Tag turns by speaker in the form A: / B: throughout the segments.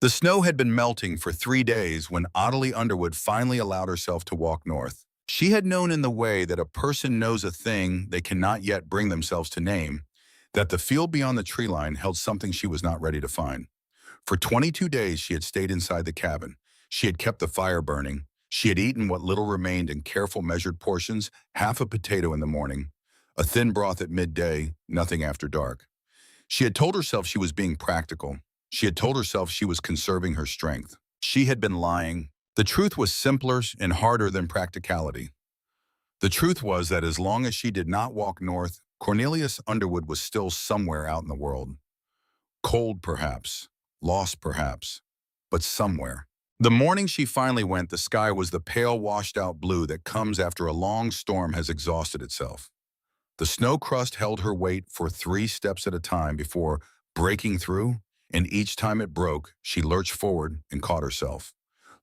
A: The snow had been melting for 3 days when Adelie Underwood finally allowed herself to walk north. She had known in the way that a person knows a thing they cannot yet bring themselves to name, that the field beyond the tree line held something she was not ready to find. For 22 days she had stayed inside the cabin. She had kept the fire burning. She had eaten what little remained in careful measured portions, half a potato in the morning, a thin broth at midday, nothing after dark. She had told herself she was being practical. She had told herself she was conserving her strength. She had been lying. The truth was simpler and harder than practicality. The truth was that as long as she did not walk north, Cornelius Underwood was still somewhere out in the world. Cold, perhaps. Lost, perhaps. But somewhere. The morning she finally went, the sky was the pale, washed-out blue that comes after a long storm has exhausted itself. The snow crust held her weight for 3 steps at a time before breaking through, and each time it broke, she lurched forward and caught herself.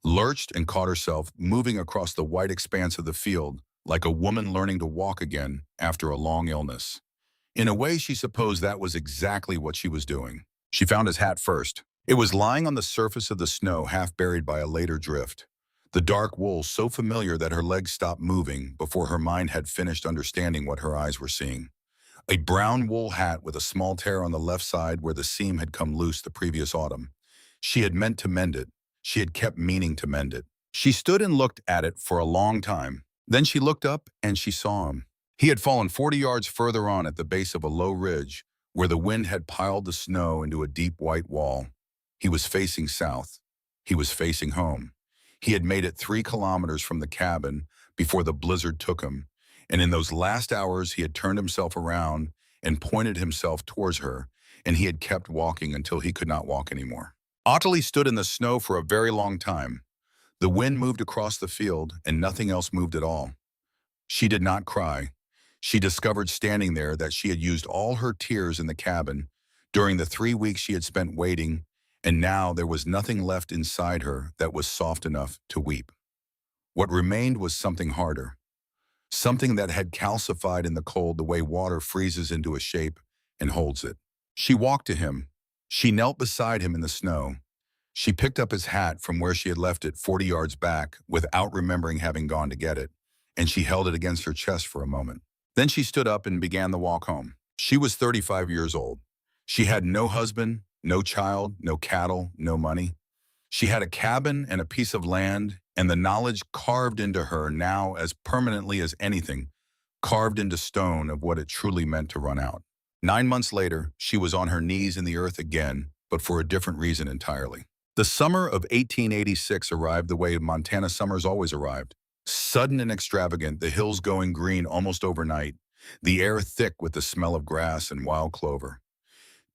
A: Lurched and caught herself, moving across the white expanse of the field, like a woman learning to walk again after a long illness. In a way, she supposed that was exactly what she was doing. She found his hat first. It was lying on the surface of the snow, half buried by a later drift. The dark wool so familiar that her legs stopped moving before her mind had finished understanding what her eyes were seeing. A brown wool hat with a small tear on the left side where the seam had come loose the previous autumn. She had meant to mend it. She had kept meaning to mend it. She stood and looked at it for a long time. Then she looked up and she saw him. He had fallen 40 yards further on at the base of a low ridge where the wind had piled the snow into a deep white wall. He was facing south. He was facing home. He had made it 3 kilometers from the cabin before the blizzard took him, and in those last hours he had turned himself around and pointed himself towards her, and he had kept walking until he could not walk anymore. Ottilie stood in the snow for a very long time. The wind moved across the field, and nothing else moved at all. She did not cry. She discovered standing there that she had used all her tears in the cabin during the 3 weeks she had spent waiting, and now there was nothing left inside her that was soft enough to weep. What remained was something harder, something that had calcified in the cold the way water freezes into a shape and holds it. She walked to him. She knelt beside him in the snow. She picked up his hat from where she had left it 40 yards back without remembering having gone to get it, and she held it against her chest for a moment. Then she stood up and began the walk home. She was 35 years old. She had no husband, no child, no cattle, no money. She had a cabin and a piece of land, and the knowledge carved into her now as permanently as anything, carved into stone of what it truly meant to run out. 9 months later, she was on her knees in the earth again, but for a different reason entirely. The summer of 1886 arrived the way Montana summers always arrived. Sudden and extravagant, the hills going green almost overnight, the air thick with the smell of grass and wild clover.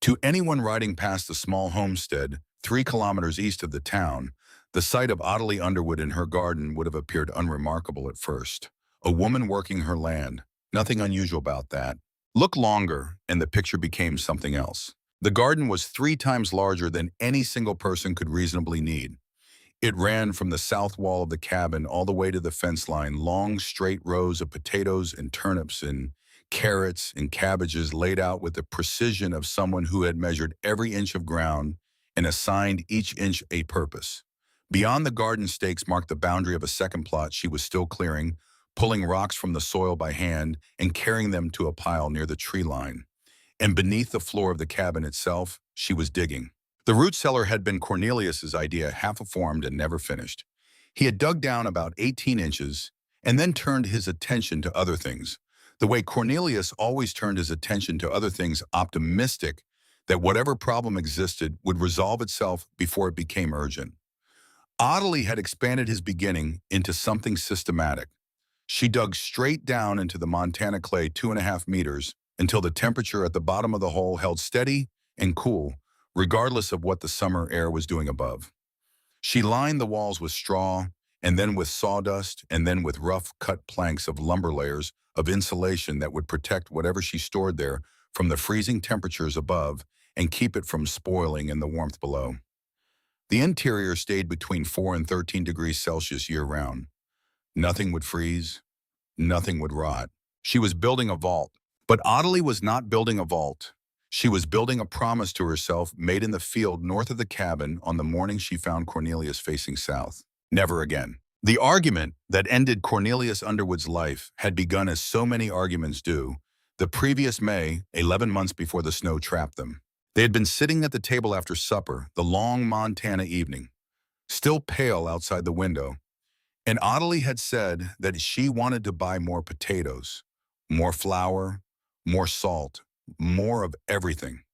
A: To anyone riding past the small homestead, 3 kilometers east of the town, the sight of Adelie Underwood in her garden would have appeared unremarkable at first. A woman working her land, nothing unusual about that. Look longer, and the picture became something else. The garden was 3 times larger than any single person could reasonably need. It ran from the south wall of the cabin all the way to the fence line, long, straight rows of potatoes and turnips and carrots and cabbages laid out with the precision of someone who had measured every inch of ground and assigned each inch a purpose. Beyond the garden stakes marked the boundary of a second plot she was still clearing, pulling rocks from the soil by hand and carrying them to a pile near the tree line. And beneath the floor of the cabin itself, she was digging. The root cellar had been Cornelius's idea, half-formed and never finished. He had dug down about 18 inches and then turned his attention to other things, the way Cornelius always turned his attention to other things, optimistic that whatever problem existed would resolve itself before it became urgent. Adelie had expanded his beginning into something systematic. She dug straight down into the Montana clay 2.5 meters until the temperature at the bottom of the hole held steady and cool, regardless of what the summer air was doing above. She lined the walls with straw, and then with sawdust, and then with rough cut planks of lumber layers of insulation that would protect whatever she stored there from the freezing temperatures above and keep it from spoiling in the warmth below. The interior stayed between 4 and 13 degrees Celsius year-round. Nothing would freeze, nothing would rot. She was building a vault, but Adelie was not building a vault. She was building a promise to herself made in the field north of the cabin on the morning she found Cornelius facing south. Never again. The argument that ended Cornelius Underwood's life had begun as so many arguments do, the previous May, 11 months before the snow trapped them. They had been sitting at the table after supper, the long Montana evening, still pale outside the window, and Ottilie had said that she wanted to buy more potatoes, more flour, more salt, more of everything.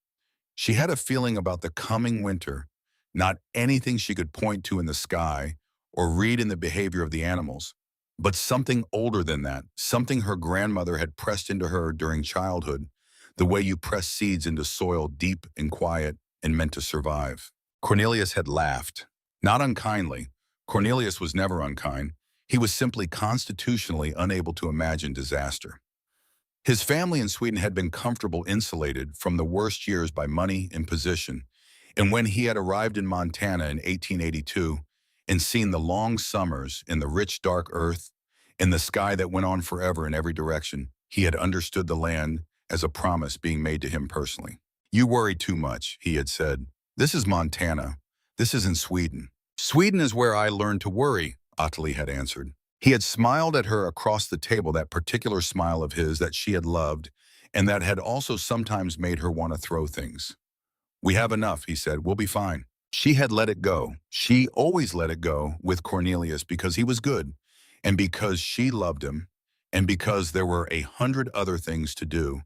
A: She had a feeling about the coming winter, not anything she could point to in the sky or read in the behavior of the animals, but something older than that, something her grandmother had pressed into her during childhood, the way you press seeds into soil deep and quiet and meant to survive. Cornelius had laughed. Not unkindly. Cornelius was never unkind. He was simply constitutionally unable to imagine disaster. His family in Sweden had been comfortable insulated from the worst years by money and position, and when he had arrived in Montana in 1882 and seen the long summers in the rich dark earth and the sky that went on forever in every direction, he had understood the land as a promise being made to him personally. "You worry too much," he had said. "This is Montana. This isn't Sweden." "Sweden is where I learned to worry," Ottilie had answered. He had smiled at her across the table, that particular smile of his that she had loved and that had also sometimes made her want to throw things. "We have enough," he said. "We'll be fine." She had let it go. She always let it go with Cornelius because he was good and because she loved him and because there were 100 other things to do.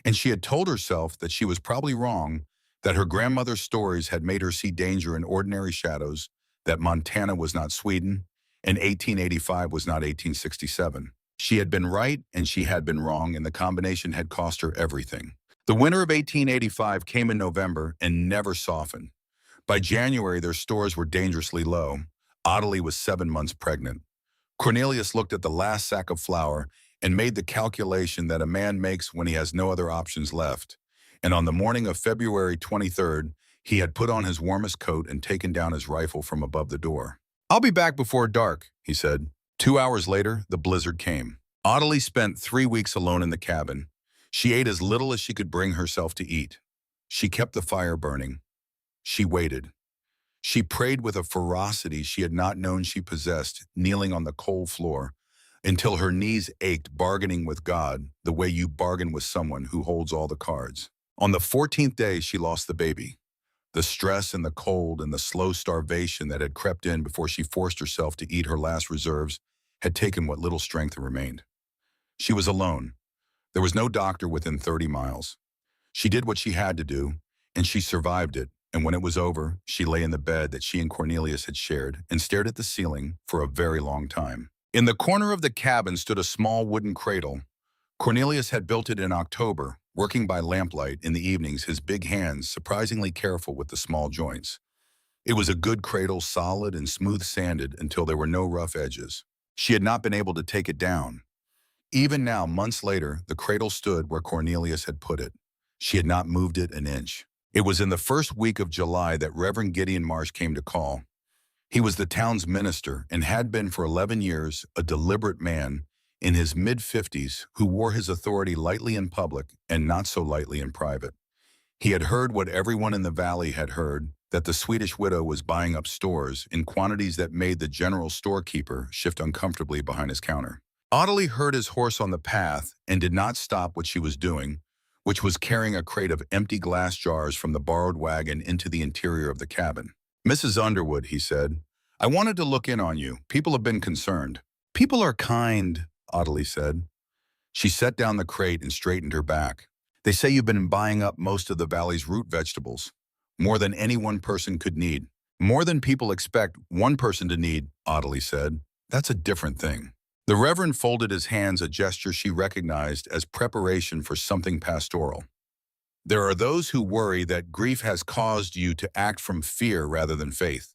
A: And she had told herself that she was probably wrong, that her grandmother's stories had made her see danger in ordinary shadows, that Montana was not Sweden, and 1885 was not 1867. She had been right and she had been wrong, and the combination had cost her everything. The winter of 1885 came in November and never softened. By January, their stores were dangerously low. Ottilie was 7 months pregnant. Cornelius looked at the last sack of flour and made the calculation that a man makes when he has no other options left. And on the morning of February 23rd, he had put on his warmest coat and taken down his rifle from above the door. "I'll be back before dark," he said. 2 hours later, the blizzard came. Ottilie spent 3 weeks alone in the cabin. She ate as little as she could bring herself to eat. She kept the fire burning. She waited. She prayed with a ferocity she had not known she possessed, kneeling on the cold floor, until her knees ached, bargaining with God the way you bargain with someone who holds all the cards. On the 14th day, she lost the baby. The stress and the cold and the slow starvation that had crept in before she forced herself to eat her last reserves had taken what little strength remained. She was alone. There was no doctor within 30 miles. She did what she had to do, and she survived it. And when it was over, she lay in the bed that she and Cornelius had shared and stared at the ceiling for a very long time. In the corner of the cabin stood a small wooden cradle. Cornelius had built it in October, working by lamplight in the evenings, his big hands surprisingly careful with the small joints. It was a good cradle, solid and smooth-sanded until there were no rough edges. She had not been able to take it down. Even now, months later, the cradle stood where Cornelius had put it. She had not moved it an inch. It was in the first week of July that Reverend Gideon Marsh came to call. He was the town's minister and had been for 11 years a deliberate man in his mid-50s who wore his authority lightly in public and not so lightly in private. He had heard what everyone in the valley had heard, that the Swedish widow was buying up stores in quantities that made the general storekeeper shift uncomfortably behind his counter. Ottilie heard his horse on the path and did not stop what she was doing, which was carrying a crate of empty glass jars from the borrowed wagon into the interior of the cabin. "Mrs. Underwood," he said, "I wanted to look in on you. People have been concerned." "People are kind," Ottilie said. She set down the crate and straightened her back. "They say you've been buying up most of the valley's root vegetables. More than any one person could need. More than people expect one person to need," Ottilie said. "That's a different thing." The Reverend folded his hands, a gesture she recognized as preparation for something pastoral. "There are those who worry that grief has caused you to act from fear rather than faith.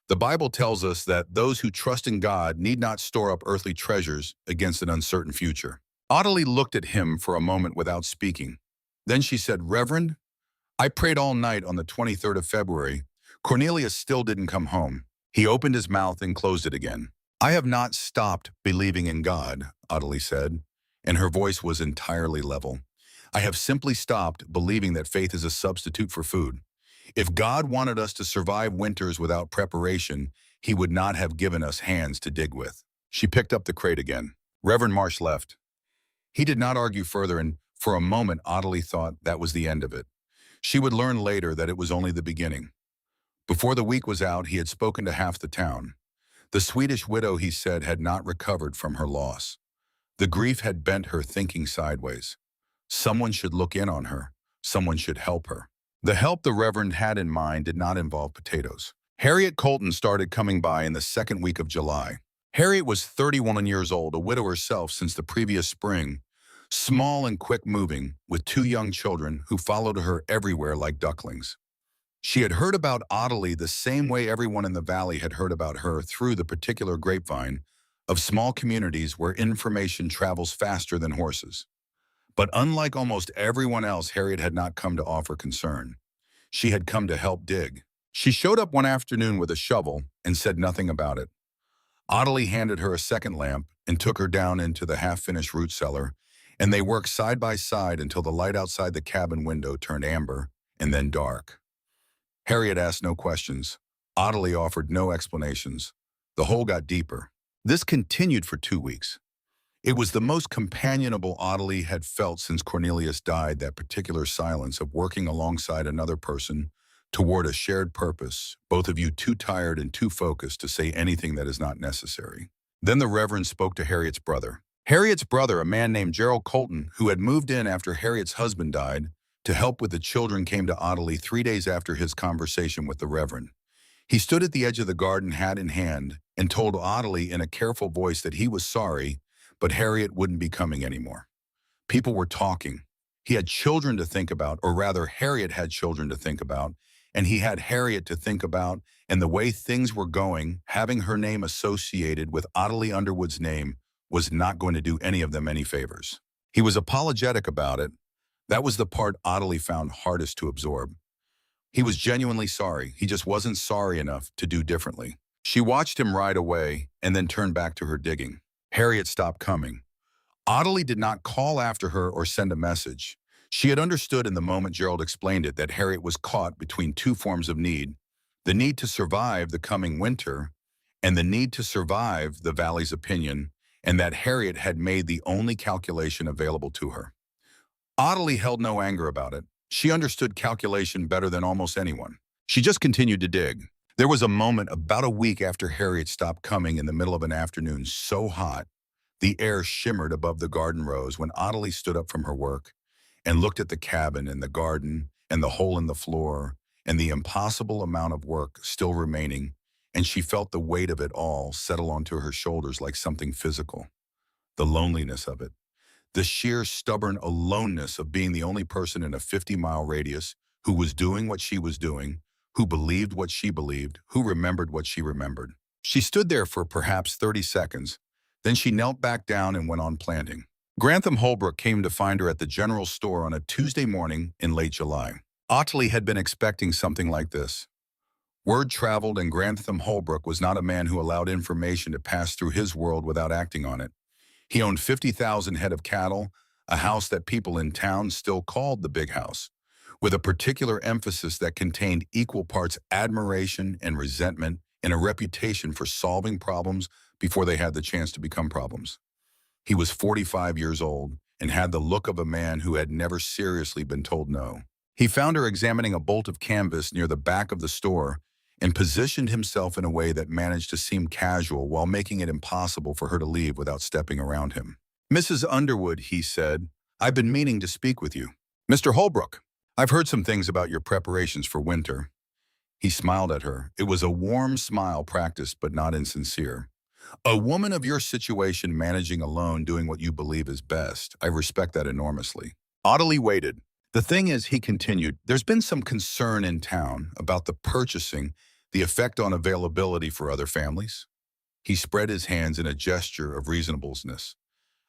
A: The Bible tells us that those who trust in God need not store up earthly treasures against an uncertain future." Ottilie looked at him for a moment without speaking. Then she said, "Reverend, I prayed all night on the 23rd of February. Cornelius still didn't come home." He opened his mouth and closed it again. "I have not stopped believing in God," Ottilie said, and her voice was entirely level. I have simply stopped believing that faith is a substitute for food. If God wanted us to survive winters without preparation, he would not have given us hands to dig with. She picked up the crate again. Reverend Marsh left. He did not argue further, and for a moment Ottilie thought that was the end of it. She would learn later that it was only the beginning. Before the week was out, he had spoken to half the town. The Swedish widow, he said, had not recovered from her loss. The grief had bent her thinking sideways. Someone should look in on her. Someone should help her. The help the Reverend had in mind did not involve potatoes. Harriet Colton started coming by in the second week of July. Harriet was 31 years old, a widow herself since the previous spring, small and quick-moving, with two young children who followed her everywhere like ducklings. She had heard about Ottilie the same way everyone in the valley had heard about her, through the particular grapevine of small communities where information travels faster than horses. But unlike almost everyone else, Harriet had not come to offer concern. She had come to help dig. She showed up one afternoon with a shovel and said nothing about it. Ottilie handed her a second lamp and took her down into the half-finished root cellar, and they worked side by side until the light outside the cabin window turned amber and then dark. Harriet asked no questions. Ottilie offered no explanations. The hole got deeper. This continued for 2 weeks. It was the most companionable Ottilie had felt since Cornelius died, that particular silence of working alongside another person toward a shared purpose, both of you too tired and too focused to say anything that is not necessary. Then the Reverend spoke to Harriet's brother. Harriet's brother, a man named Gerald Colton, who had moved in after Harriet's husband died to help with the children, came to Ottilie 3 days after his conversation with the Reverend. He stood at the edge of the garden, hat in hand, and told Ottilie in a careful voice that he was sorry, but Harriet wouldn't be coming anymore. People were talking. He had children to think about, or rather, Harriet had children to think about, and he had Harriet to think about, and the way things were going, having her name associated with Ottilie Underwood's name was not going to do any of them any favors. He was apologetic about it. That was the part Ottilie found hardest to absorb. He was genuinely sorry. He just wasn't sorry enough to do differently. She watched him ride away and then turned back to her digging. Harriet stopped coming. Ottilie did not call after her or send a message. She had understood in the moment Gerald explained it that Harriet was caught between two forms of need: the need to survive the coming winter and the need to survive the valley's opinion, and that Harriet had made the only calculation available to her. Ottilie held no anger about it. She understood calculation better than almost anyone. She just continued to dig. There was a moment about a week after Harriet stopped coming, in the middle of an afternoon so hot, the air shimmered above the garden rows, when Ottilie stood up from her work and looked at the cabin and the garden and the hole in the floor and the impossible amount of work still remaining, and she felt the weight of it all settle onto her shoulders like something physical. The loneliness of it. The sheer stubborn aloneness of being the only person in a 50-mile radius who was doing what she was doing, who believed what she believed, who remembered what she remembered. She stood there for perhaps 30 seconds. Then she knelt back down and went on planting. Grantham Holbrook came to find her at the general store on a Tuesday morning in late July. Ottilie had been expecting something like this. Word traveled, and Grantham Holbrook was not a man who allowed information to pass through his world without acting on it. He owned 50,000 head of cattle, a house that people in town still called the Big House, with a particular emphasis that contained equal parts admiration and resentment, and a reputation for solving problems before they had the chance to become problems. He was 45 years old and had the look of a man who had never seriously been told no. He found her examining a bolt of canvas near the back of the store and positioned himself in a way that managed to seem casual while making it impossible for her to leave without stepping around him. "Mrs. Underwood," he said, "I've been meaning to speak with you." "Mr. Holbrook, I've heard some things about your preparations for winter." He smiled at her. It was a warm smile, practiced but not insincere. "A woman of your situation, managing alone, doing what you believe is best. I respect that enormously." Ottilie waited. "The thing is," he continued, "there's been some concern in town about the purchasing, the effect on availability for other families." He spread his hands in a gesture of reasonableness.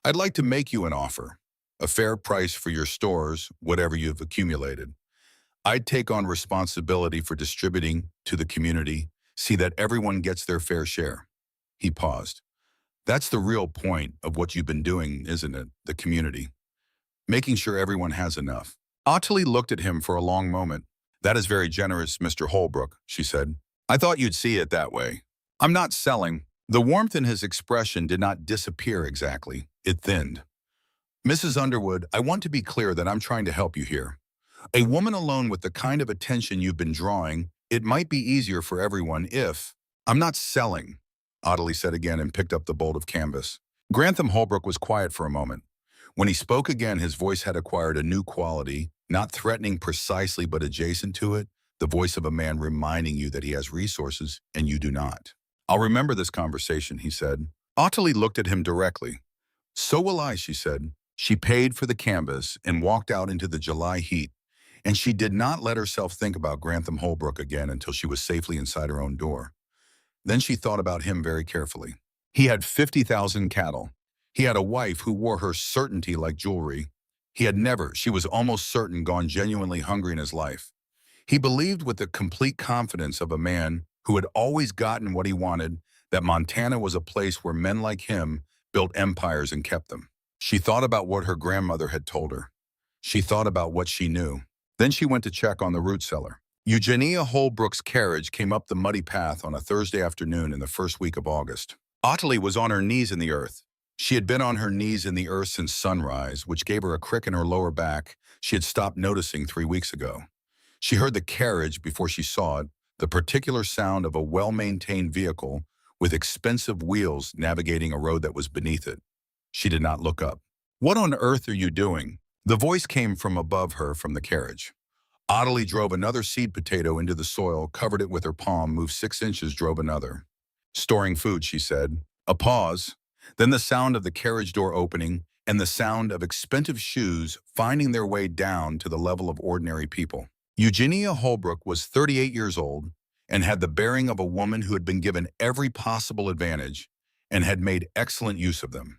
A: "I'd like to make you an offer. A fair price for your stores, whatever you've accumulated. I'd take on responsibility for distributing to the community, see that everyone gets their fair share." He paused. "That's the real point of what you've been doing, isn't it? The community." making sure everyone has enough. Ottilie looked at him for a long moment. "That is very generous, Mr. Holbrook," she said. "I thought you'd see it that way. I'm not selling." The warmth in his expression did not disappear exactly. It thinned. "Mrs. Underwood, I want to be clear that I'm trying to help you here. A woman alone with the kind of attention you've been drawing, it might be easier for everyone if—" "I'm not selling," Ottilie said again and picked up the bolt of canvas. Grantham Holbrook was quiet for a moment. When he spoke again, his voice had acquired a new quality, not threatening precisely but adjacent to it, the voice of a man reminding you that he has resources and you do not. "I'll remember this conversation," he said. Ottilie looked at him directly. "So will I," she said. She paid for the canvas and walked out into the July heat, and she did not let herself think about Grantham Holbrook again until she was safely inside her own door. Then she thought about him very carefully. He had 50,000 cattle. He had a wife who wore her certainty like jewelry. He had never, she was almost certain, gone genuinely hungry in his life. He believed with the complete confidence of a man who had always gotten what he wanted that Montana was a place where men like him built empires and kept them. She thought about what her grandmother had told her. She thought about what she knew. Then she went to check on the root cellar. Eugenia Holbrook's carriage came up the muddy path on a Thursday afternoon in the first week of August. Ottilie was on her knees in the earth. She had been on her knees in the earth since sunrise, which gave her a crick in her lower back she had stopped noticing 3 weeks ago. She heard the carriage before she saw it, the particular sound of a well-maintained vehicle with expensive wheels navigating a road that was beneath it. She did not look up. "What on earth are you doing?" The voice came from above her from the carriage. Ottilie drove another seed potato into the soil, covered it with her palm, moved 6 inches, drove another. "Storing food," she said. A pause, then the sound of the carriage door opening and the sound of expensive shoes finding their way down to the level of ordinary people. Eugenia Holbrook was 38 years old and had the bearing of a woman who had been given every possible advantage and had made excellent use of them.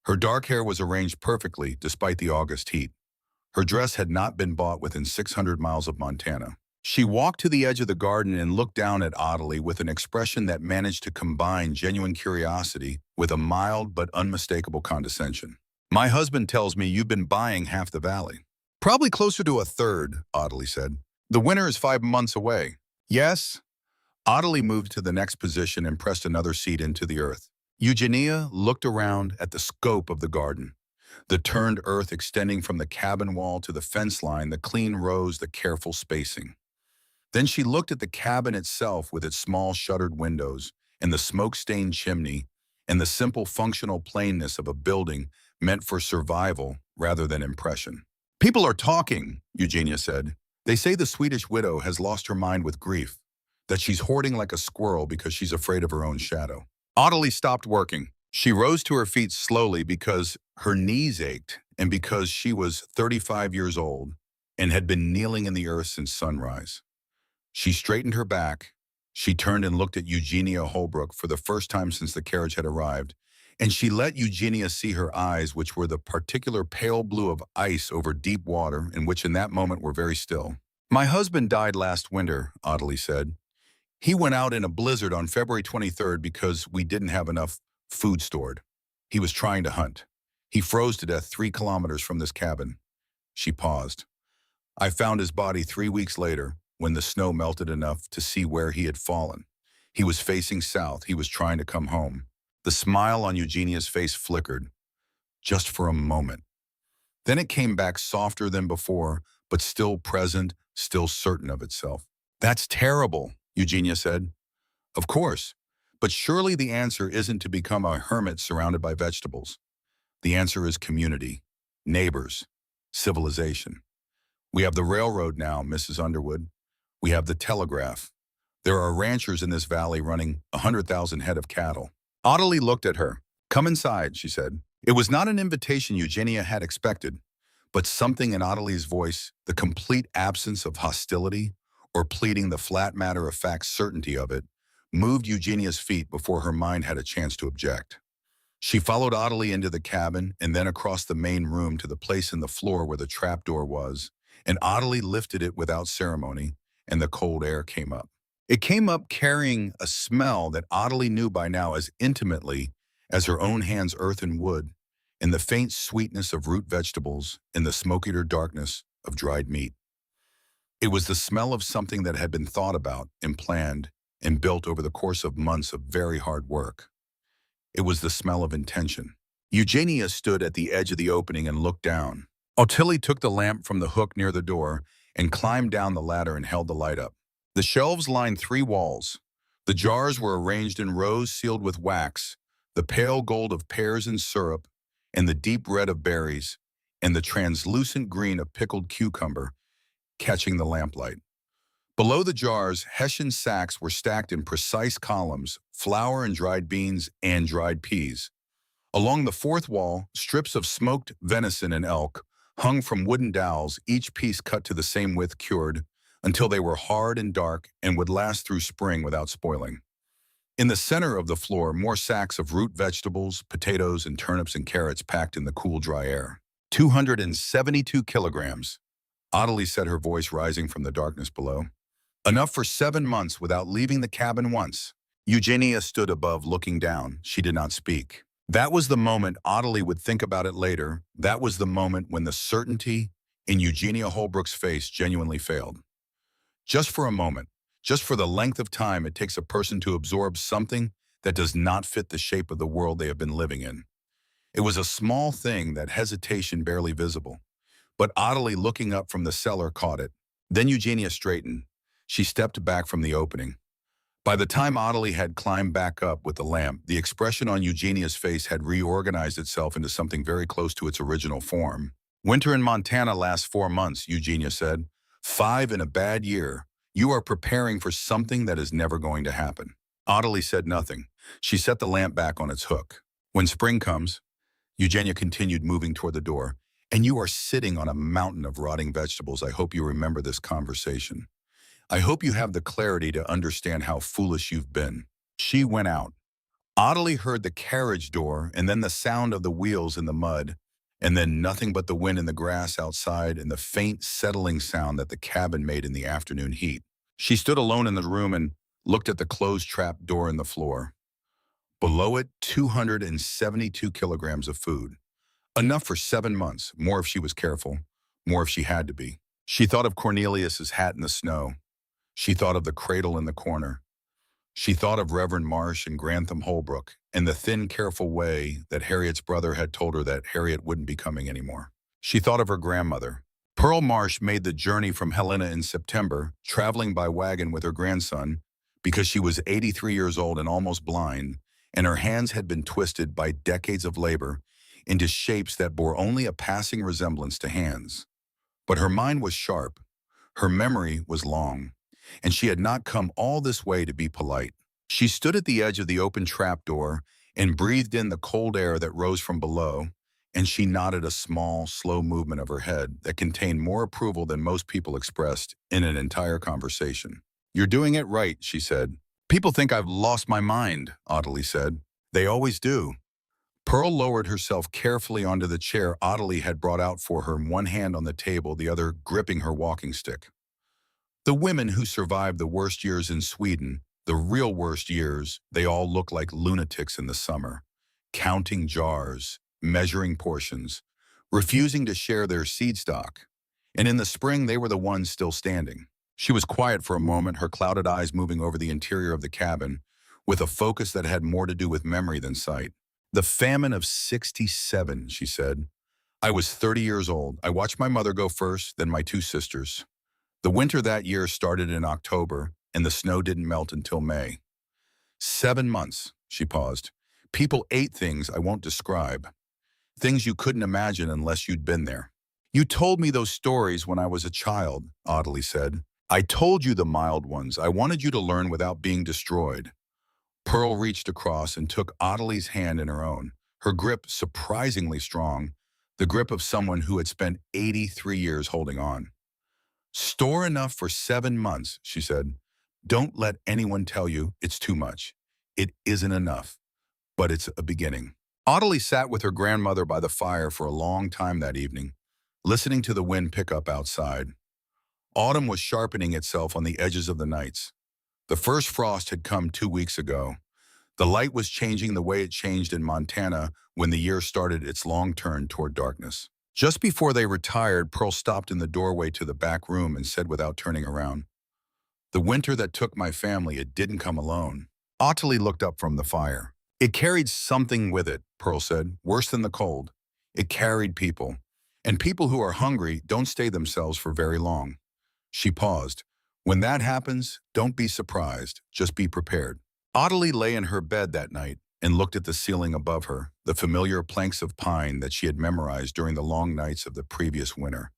A: Her dark hair was arranged perfectly despite the August heat. Her dress had not been bought within 600 miles of Montana. She walked to the edge of the garden and looked down at Ottilie with an expression that managed to combine genuine curiosity with a mild but unmistakable condescension. "My husband tells me you've been buying half the valley." "Probably closer to a third," Ottilie said. "The winter is 5 months away." "Yes." Ottilie moved to the next position and pressed another seed into the earth. Eugenia looked around at the scope of the garden. The turned earth extending from the cabin wall to the fence line, the clean rows, the careful spacing. Then she looked at the cabin itself with its small shuttered windows and the smoke-stained chimney and the simple functional plainness of a building meant for survival rather than impression. "People are talking," Eugenia said. "They say the Swedish widow has lost her mind with grief, that she's hoarding like a squirrel because she's afraid of her own shadow." Ottilie stopped working. She rose to her feet slowly because her knees ached and because she was 35 years old and had been kneeling in the earth since sunrise. She straightened her back. She turned and looked at Eugenia Holbrook for the first time since the carriage had arrived, and she let Eugenia see her eyes, which were the particular pale blue of ice over deep water and which in that moment were very still. "My husband died last winter," Ottilie said. "He went out in a blizzard on February 23rd because we didn't have enough food stored. He was trying to hunt. He froze to death 3 kilometers from this cabin." She paused. "I found his body 3 weeks later when the snow melted enough to see where he had fallen. He was facing south. He was trying to come home." The smile on Eugenia's face flickered, just for a moment. Then it came back softer than before, but still present, still certain of itself. "That's terrible," Eugenia said. "Of course, but surely the answer isn't to become a hermit surrounded by vegetables. The answer is community, neighbors, civilization. We have the railroad now, Mrs. Underwood. We have the telegraph. There are ranchers in this valley running 100,000 head of cattle." Ottilie looked at her. "Come inside," she said. It was not an invitation Eugenia had expected, but something in Ottilie's voice, the complete absence of hostility or pleading the flat matter-of-fact certainty of it, moved Eugenia's feet before her mind had a chance to object. She followed Ottilie into the cabin and then across the main room to the place in the floor where the trapdoor was, and Ottilie lifted it without ceremony, and the cold air came up. It came up carrying a smell that Ottilie knew by now as intimately as her own hands' earth and wood, in the faint sweetness of root vegetables, in the smokier darkness of dried meat. It was the smell of something that had been thought about and planned and built over the course of months of very hard work. It was the smell of intention. Eugenia stood at the edge of the opening and looked down. Ottilie took the lamp from the hook near the door and climbed down the ladder and held the light up. The shelves lined 3 walls. The jars were arranged in rows sealed with wax, the pale gold of pears and syrup, and the deep red of berries, and the translucent green of pickled cucumber, catching the lamplight. Below the jars, Hessian sacks were stacked in precise columns, flour and dried beans and dried peas. Along the 4th wall, strips of smoked venison and elk hung from wooden dowels, each piece cut to the same width, cured, until they were hard and dark and would last through spring without spoiling. In the center of the floor, more sacks of root vegetables, potatoes, and turnips and carrots packed in the cool, dry air. 272 kilograms. Ottilie said, her voice rising from the darkness below. Enough for 7 months without leaving the cabin once. Eugenia stood above, looking down. She did not speak. That was the moment Ottilie would think about it later. That was the moment when the certainty in Eugenia Holbrook's face genuinely failed. Just for a moment, just for the length of time it takes a person to absorb something that does not fit the shape of the world they have been living in. It was a small thing, that hesitation barely visible. But Ottilie, looking up from the cellar, caught it. Then Eugenia straightened. She stepped back from the opening. By the time Ottilie had climbed back up with the lamp, the expression on Eugenia's face had reorganized itself into something very close to its original form. Winter in Montana lasts 4 months, Eugenia said. 5 in a bad year. You are preparing for something that is never going to happen. Ottilie said nothing. She set the lamp back on its hook. When spring comes, Eugenia continued, moving toward the door, and you are sitting on a mountain of rotting vegetables. I hope you remember this conversation. I hope you have the clarity to understand how foolish you've been. She went out. Ottilie heard the carriage door and then the sound of the wheels in the mud, and then nothing but the wind in the grass outside and the faint settling sound that the cabin made in the afternoon heat. She stood alone in the room and looked at the closed trap door in the floor. Below it, 272 kilograms of food. Enough for 7 months, more if she was careful, more if she had to be. She thought of Cornelius's hat in the snow. She thought of the cradle in the corner. She thought of Reverend Marsh and Grantham Holbrook and the thin, careful way that Harriet's brother had told her that Harriet wouldn't be coming anymore. She thought of her grandmother. Pearl Marsh made the journey from Helena in September, traveling by wagon with her grandson, because she was 83 years old and almost blind, and her hands had been twisted by decades of labor into shapes that bore only a passing resemblance to hands. But her mind was sharp. Her memory was long. And she had not come all this way to be polite. She stood at the edge of the open trapdoor and breathed in the cold air that rose from below, and she nodded a small, slow movement of her head that contained more approval than most people expressed in an entire conversation. You're doing it right, she said. People think I've lost my mind, Ottilie said. They always do. Pearl lowered herself carefully onto the chair Ottilie had brought out for her, one hand on the table, the other gripping her walking stick. The women who survived the worst years in Sweden, the real worst years, they all look like lunatics in the summer, counting jars, measuring portions, refusing to share their seed stock. And in the spring, they were the ones still standing. She was quiet for a moment, her clouded eyes moving over the interior of the cabin, with a focus that had more to do with memory than sight. The famine of '67, she said. I was 30 years old. I watched my mother go first, then my 2 sisters. The winter that year started in October, and the snow didn't melt until May. 7 months, she paused. People ate things I won't describe, things you couldn't imagine unless you'd been there. You told me those stories when I was a child, Ottilie said. I told you the mild ones. I wanted you to learn without being destroyed. Pearl reached across and took Ottilie's hand in her own, her grip surprisingly strong, the grip of someone who had spent 83 years holding on. Store enough for 7 months, she said. Don't let anyone tell you it's too much. It isn't enough, but it's a beginning. Ottilie sat with her grandmother by the fire for a long time that evening, listening to the wind pick up outside. Autumn was sharpening itself on the edges of the nights. The first frost had come 2 weeks ago. The light was changing the way it changed in Montana when the year started its long turn toward darkness. Just before they retired, Pearl stopped in the doorway to the back room and said without turning around, "The winter that took my family, it didn't come alone." Ottilie looked up from the fire. "It carried something with it," Pearl said, "worse than the cold. It carried people. And people who are hungry don't stay themselves for very long." She paused. "When that happens, don't be surprised. Just be prepared." Ottilie lay in her bed that night and looked at the ceiling above her, the familiar planks of pine that she had memorized during the long nights of the previous winter.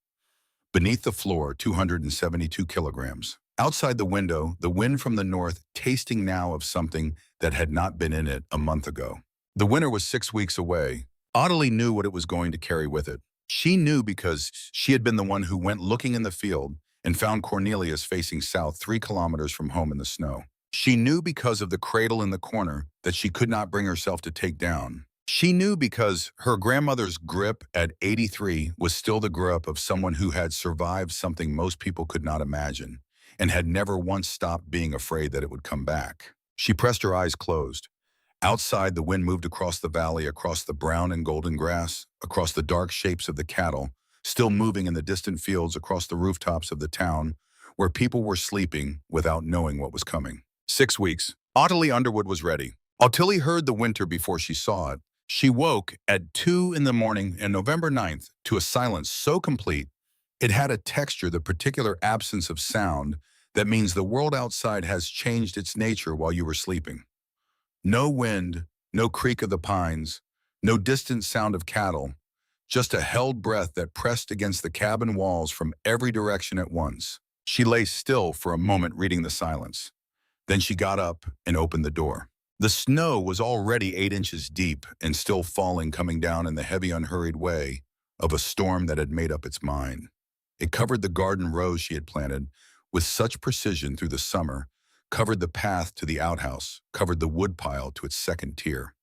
A: Beneath the floor, 272 kilograms. Outside the window, the wind from the north tasting now of something that had not been in it a month ago. The winter was 6 weeks away. Ottilie knew what it was going to carry with it. She knew because she had been the one who went looking in the field and found Cornelius facing south 3 kilometers from home in the snow. She knew because of the cradle in the corner that she could not bring herself to take down. She knew because her grandmother's grip at 83 was still the grip of someone who had survived something most people could not imagine and had never once stopped being afraid that it would come back. She pressed her eyes closed. Outside, the wind moved across the valley, across the brown and golden grass, across the dark shapes of the cattle, still moving in the distant fields, across the rooftops of the town, where people were sleeping without knowing what was coming. 6 weeks. Ottilie Underwood was ready. Ottilie heard the winter before she saw it. She woke at 2 in the morning on November 9th to a silence so complete, it had a texture, the particular absence of sound, that means the world outside has changed its nature while you were sleeping. No wind, no creak of the pines, no distant sound of cattle, just a held breath that pressed against the cabin walls from every direction at once. She lay still for a moment reading the silence. Then she got up and opened the door. The snow was already 8 inches deep and still falling, coming down in the heavy, unhurried way of a storm that had made up its mind. It covered the garden rows she had planted with such precision through the summer, covered the path to the outhouse, covered the woodpile to its second tier.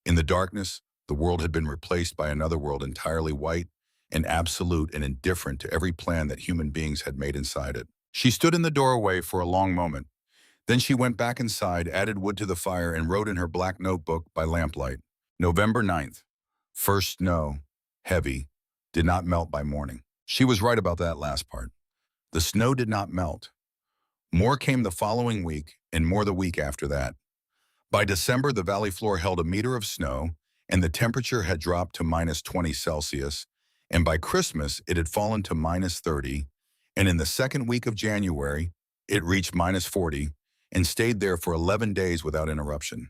A: In the darkness, the world had been replaced by another world entirely white and absolute and indifferent to every plan that human beings had made inside it. She stood in the doorway for a long moment. Then she went back inside, added wood to the fire, and wrote in her black notebook by lamplight. November 9th. First snow, heavy, did not melt by morning. She was right about that last part. The snow did not melt. More came the following week, and more the week after that. By December, the valley floor held a meter of snow, and the temperature had dropped to -20°C, and by Christmas, it had fallen to -30, and in the second week of January, it reached -40, and stayed there for 11 days without interruption.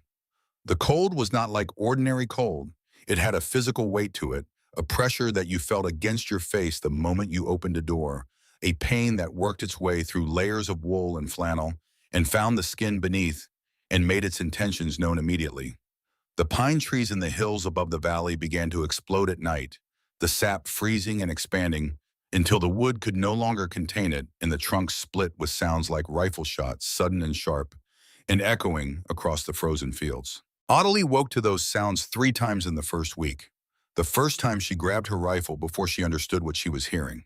A: The cold was not like ordinary cold. It had a physical weight to it, a pressure that you felt against your face the moment you opened a door, a pain that worked its way through layers of wool and flannel and found the skin beneath and made its intentions known immediately. The pine trees in the hills above the valley began to explode at night, the sap freezing and expanding until the wood could no longer contain it and the trunks split with sounds like rifle shots, sudden and sharp, and echoing across the frozen fields. Ottilie woke to those sounds 3 times in the first week. The first time she grabbed her rifle before she understood what she was hearing.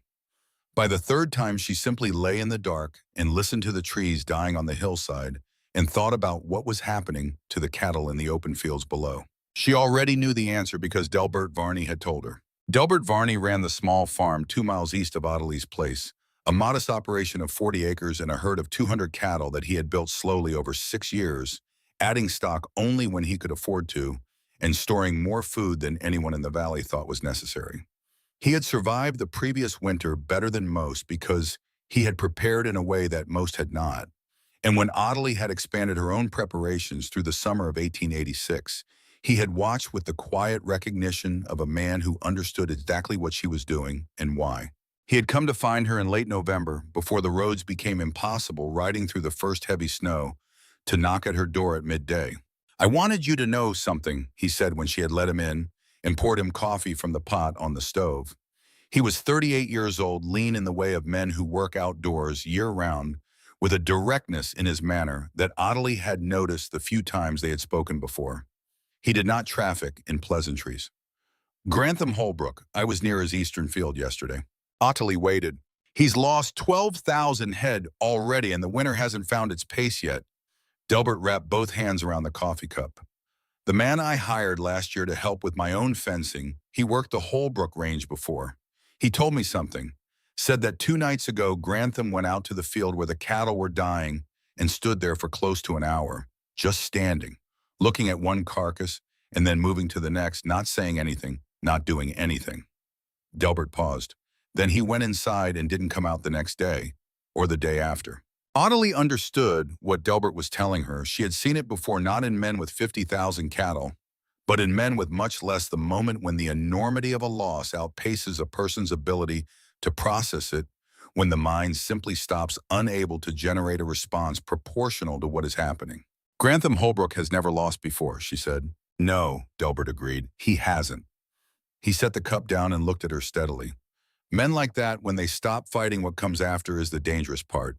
A: By the third time, she simply lay in the dark and listened to the trees dying on the hillside and thought about what was happening to the cattle in the open fields below. She already knew the answer because Delbert Varney had told her. Delbert Varney ran the small farm 2 miles east of Ottilie's place, a modest operation of 40 acres and a herd of 200 cattle that he had built slowly over 6 years, adding stock only when he could afford to, and storing more food than anyone in the valley thought was necessary. He had survived the previous winter better than most because he had prepared in a way that most had not. And when Ottilie had expanded her own preparations through the summer of 1886, he had watched with the quiet recognition of a man who understood exactly what she was doing and why. He had come to find her in late November, before the roads became impossible, riding through the first heavy snow, to knock at her door at midday. "I wanted you to know something," he said when she had let him in and poured him coffee from the pot on the stove. He was 38 years old, lean in the way of men who work outdoors year-round, with a directness in his manner that Ottilie had noticed the few times they had spoken before. He did not traffic in pleasantries. "Grantham Holbrook, I was near his eastern field yesterday." Ottilie waited. "He's lost 12,000 head already and the winter hasn't found its pace yet. Delbert wrapped both hands around the coffee cup. The man I hired last year to help with my own fencing, he worked the Holbrook range before. He told me something. Said that 2 nights ago, Grantham went out to the field where the cattle were dying and stood there for close to an hour, just standing, looking at one carcass and then moving to the next, not saying anything, not doing anything. Delbert paused. Then he went inside and didn't come out the next day, or the day after. Ottilie understood what Delbert was telling her. She had seen it before, not in men with 50,000 cattle, but in men with much less, the moment when the enormity of a loss outpaces a person's ability to process it, when the mind simply stops, unable to generate a response proportional to what is happening. Grantham Holbrook has never lost before, she said. No, Delbert agreed. He hasn't. He set the cup down and looked at her steadily. Men like that, when they stop fighting, what comes after is the dangerous part.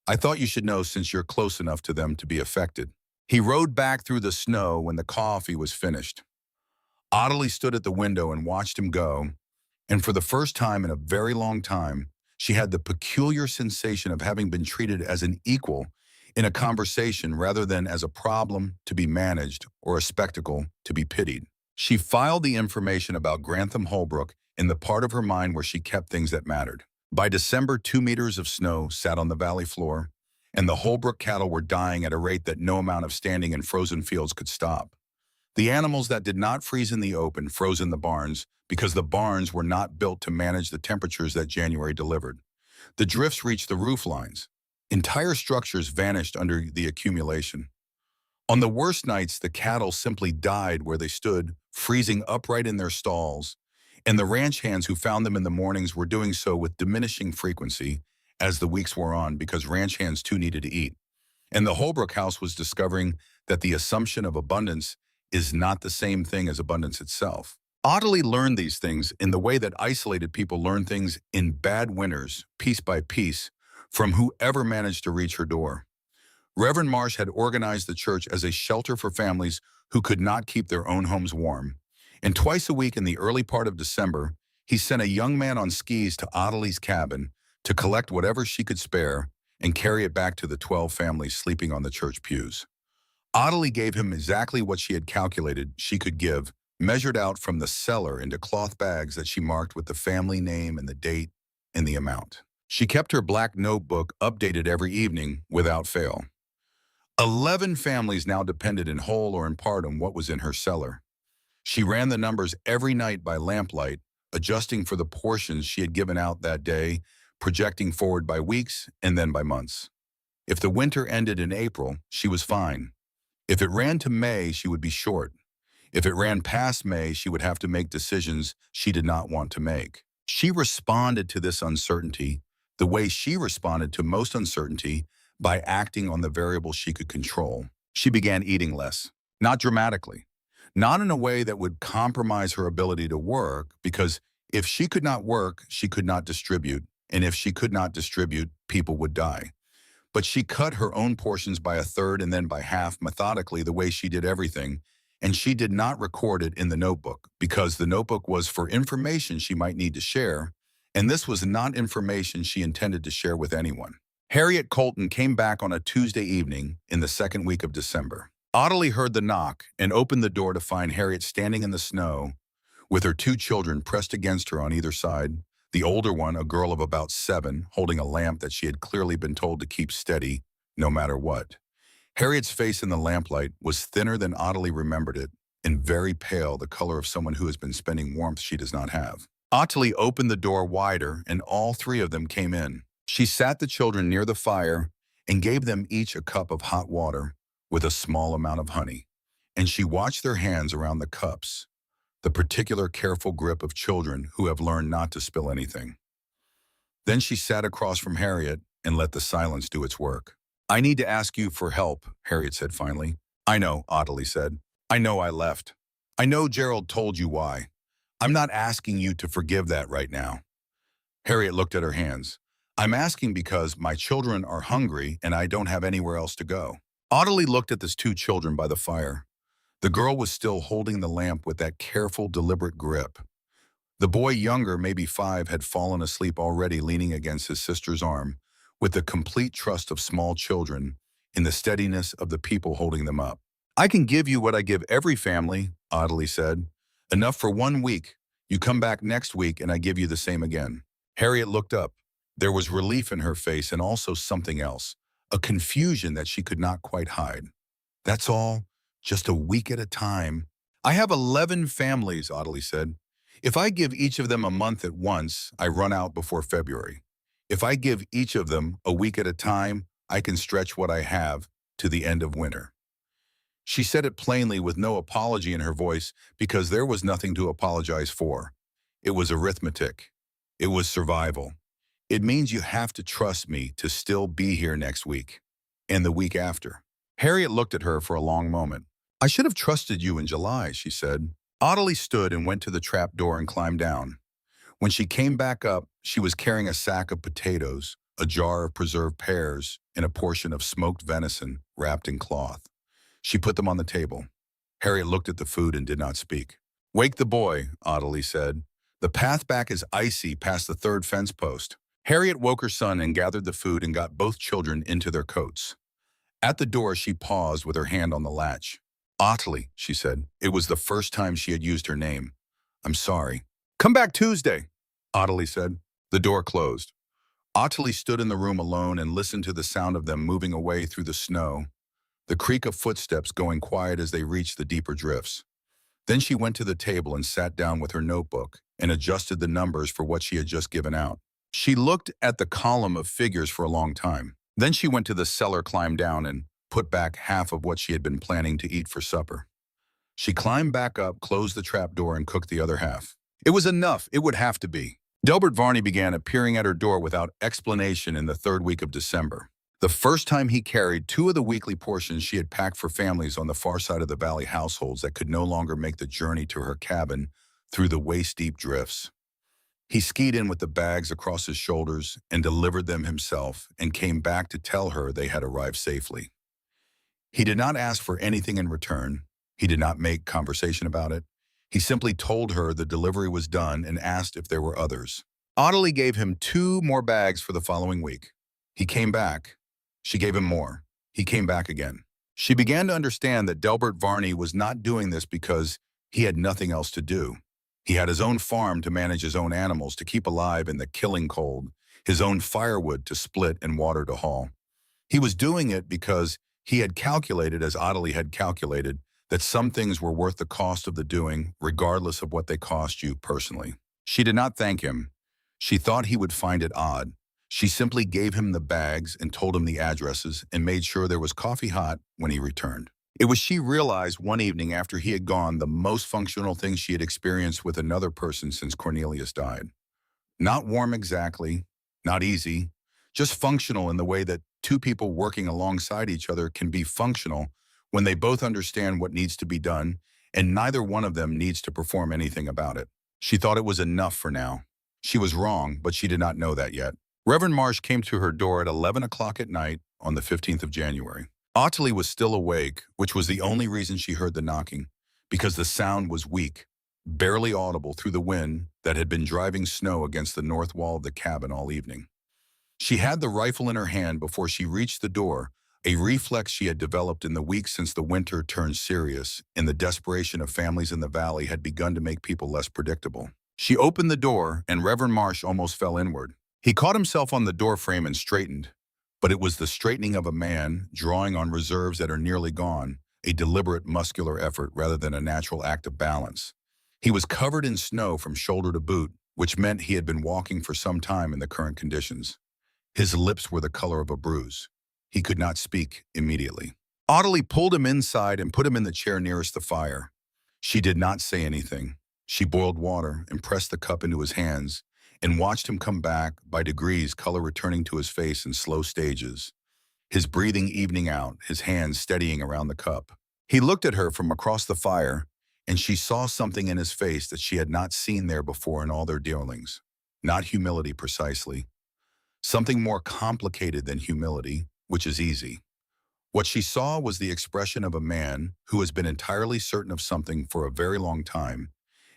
A: I thought you should know since you're close enough to them to be affected. He rode back through the snow when the coffee was finished. Ottilie stood at the window and watched him go, and for the first time in a very long time, she had the peculiar sensation of having been treated as an equal in a conversation rather than as a problem to be managed or a spectacle to be pitied. She filed the information about Grantham Holbrook in the part of her mind where she kept things that mattered. By December, 2 meters of snow sat on the valley floor, and the Holbrook cattle were dying at a rate that no amount of standing in frozen fields could stop. The animals that did not freeze in the open froze in the barns because the barns were not built to manage the temperatures that January delivered. The drifts reached the roof lines. Entire structures vanished under the accumulation. On the worst nights, the cattle simply died where they stood, freezing upright in their stalls, and the ranch hands who found them in the mornings were doing so with diminishing frequency as the weeks wore on because ranch hands too needed to eat. And the Holbrook house was discovering that the assumption of abundance is not the same thing as abundance itself. Ottilie learned these things in the way that isolated people learn things in bad winters, piece by piece, from whoever managed to reach her door. Reverend Marsh had organized the church as a shelter for families who could not keep their own homes warm. And twice a week in the early part of December, he sent a young man on skis to Ottilie's cabin to collect whatever she could spare and carry it back to the 12 families sleeping on the church pews. Ottilie gave him exactly what she had calculated she could give, measured out from the cellar into cloth bags that she marked with the family name and the date and the amount. She kept her black notebook updated every evening without fail. 11 families now depended in whole or in part on what was in her cellar. She ran the numbers every night by lamplight, adjusting for the portions she had given out that day, projecting forward by weeks and then by months. If the winter ended in April, she was fine. If it ran to May, she would be short. If it ran past May, she would have to make decisions she did not want to make. She responded to this uncertainty the way she responded to most uncertainty, by acting on the variables she could control. She began eating less, not dramatically, not in a way that would compromise her ability to work, because if she could not work, she could not distribute, and if she could not distribute, people would die. But she cut her own portions by a third and then by half methodically the way she did everything, and she did not record it in the notebook because the notebook was for information she might need to share, and this was not information she intended to share with anyone. Harriet Colton came back on a Tuesday evening in the second week of December. Ottilie heard the knock and opened the door to find Harriet standing in the snow with her 2 children pressed against her on either side, the older one, a girl of about 7, holding a lamp that she had clearly been told to keep steady no matter what. Harriet's face in the lamplight was thinner than Ottilie remembered it and very pale, the color of someone who has been spending warmth she does not have. Ottilie opened the door wider and all 3 of them came in. She sat the children near the fire and gave them each a cup of hot water with a small amount of honey, and she watched their hands around the cups, the particular careful grip of children who have learned not to spill anything. Then she sat across from Harriet and let the silence do its work. "I need to ask you for help," Harriet said finally. "I know," Ottilie said. "I know I left. I know Gerald told you why. I'm not asking you to forgive that right now." Harriet looked at her hands. "I'm asking because my children are hungry and I don't have anywhere else to go." Ottilie looked at the 2 children by the fire. The girl was still holding the lamp with that careful, deliberate grip. The boy, younger, maybe 5, had fallen asleep already leaning against his sister's arm with the complete trust of small children in the steadiness of the people holding them up. I can give you what I give every family, Audley said. Enough for 1 week. You come back next week and I give you the same again. Harriet looked up. There was relief in her face and also something else, a confusion that she could not quite hide. That's all, just a week at a time. I have 11 families, Audley said. If I give each of them a month at once, I run out before February. If I give each of them a week at a time, I can stretch what I have to the end of winter. She said it plainly with no apology in her voice because there was nothing to apologize for. It was arithmetic. It was survival. It means you have to trust me to still be here next week and the week after. Harriet looked at her for a long moment. I should have trusted you in July, she said. Audley stood and went to the trap door and climbed down. When she came back up, she was carrying a sack of potatoes, a jar of preserved pears, and a portion of smoked venison wrapped in cloth. She put them on the table. Harriet looked at the food and did not speak. Wake the boy, Audley said. The path back is icy past the third fence post. Harriet woke her son and gathered the food and got both children into their coats. At the door, she paused with her hand on the latch. Audley, she said. It was the first time she had used her name. I'm sorry. Come back Tuesday, Audley said. The door closed. Audley stood in the room alone and listened to the sound of them moving away through the snow, the creak of footsteps going quiet as they reached the deeper drifts. Then she went to the table and sat down with her notebook and adjusted the numbers for what she had just given out. She looked at the column of figures for a long time. Then she went to the cellar, climbed down, and put back half of what she had been planning to eat for supper. She climbed back up, closed the trap door, and cooked the other half. It was enough. It would have to be. Delbert Varney began appearing at her door without explanation in the third week of December. The first time he carried 2 of the weekly portions she had packed for families on the far side of the valley, households that could no longer make the journey to her cabin through the waist-deep drifts. He skied in with the bags across his shoulders and delivered them himself and came back to tell her they had arrived safely. He did not ask for anything in return. He did not make conversation about it. He simply told her the delivery was done and asked if there were others. Audley gave him 2 more bags for the following week. He came back. She gave him more. He came back again. She began to understand that Delbert Varney was not doing this because he had nothing else to do. He had his own farm to manage, his own animals to keep alive in the killing cold, his own firewood to split and water to haul. He was doing it because he had calculated, as Audley had calculated, that some things were worth the cost of the doing, regardless of what they cost you personally. She did not thank him. She thought he would find it odd. She simply gave him the bags and told him the addresses and made sure there was coffee hot when he returned. It was, she realized one evening after he had gone, the most functional thing she had experienced with another person since Cornelius died. Not warm exactly, not easy, just functional in the way that 2 people working alongside each other can be functional when they both understand what needs to be done and neither one of them needs to perform anything about it. She thought it was enough for now. She was wrong, but she did not know that yet. Reverend Marsh came to her door at 11 o'clock at night on the 15th of January. Audley was still awake, which was the only reason she heard the knocking, because the sound was weak, barely audible through the wind that had been driving snow against the north wall of the cabin all evening. She had the rifle in her hand before she reached the door, a reflex she had developed in the weeks since the winter turned serious and the desperation of families in the valley had begun to make people less predictable. She opened the door and Reverend Marsh almost fell inward. He caught himself on the door frame and straightened, but it was the straightening of a man drawing on reserves that are nearly gone, a deliberate muscular effort rather than a natural act of balance. He was covered in snow from shoulder to boot, which meant he had been walking for some time in the current conditions. His lips were the color of a bruise. He could not speak immediately. Audley pulled him inside and put him in the chair nearest the fire. She did not say anything. She boiled water and pressed the cup into his hands and watched him come back, by degrees, color returning to his face in slow stages, his breathing evening out, his hands steadying around the cup. He looked at her from across the fire, and she saw something in his face that she had not seen there before in all their dealings. Not humility precisely. Something more complicated than humility, which is easy. What she saw was the expression of a man who has been entirely certain of something for a very long time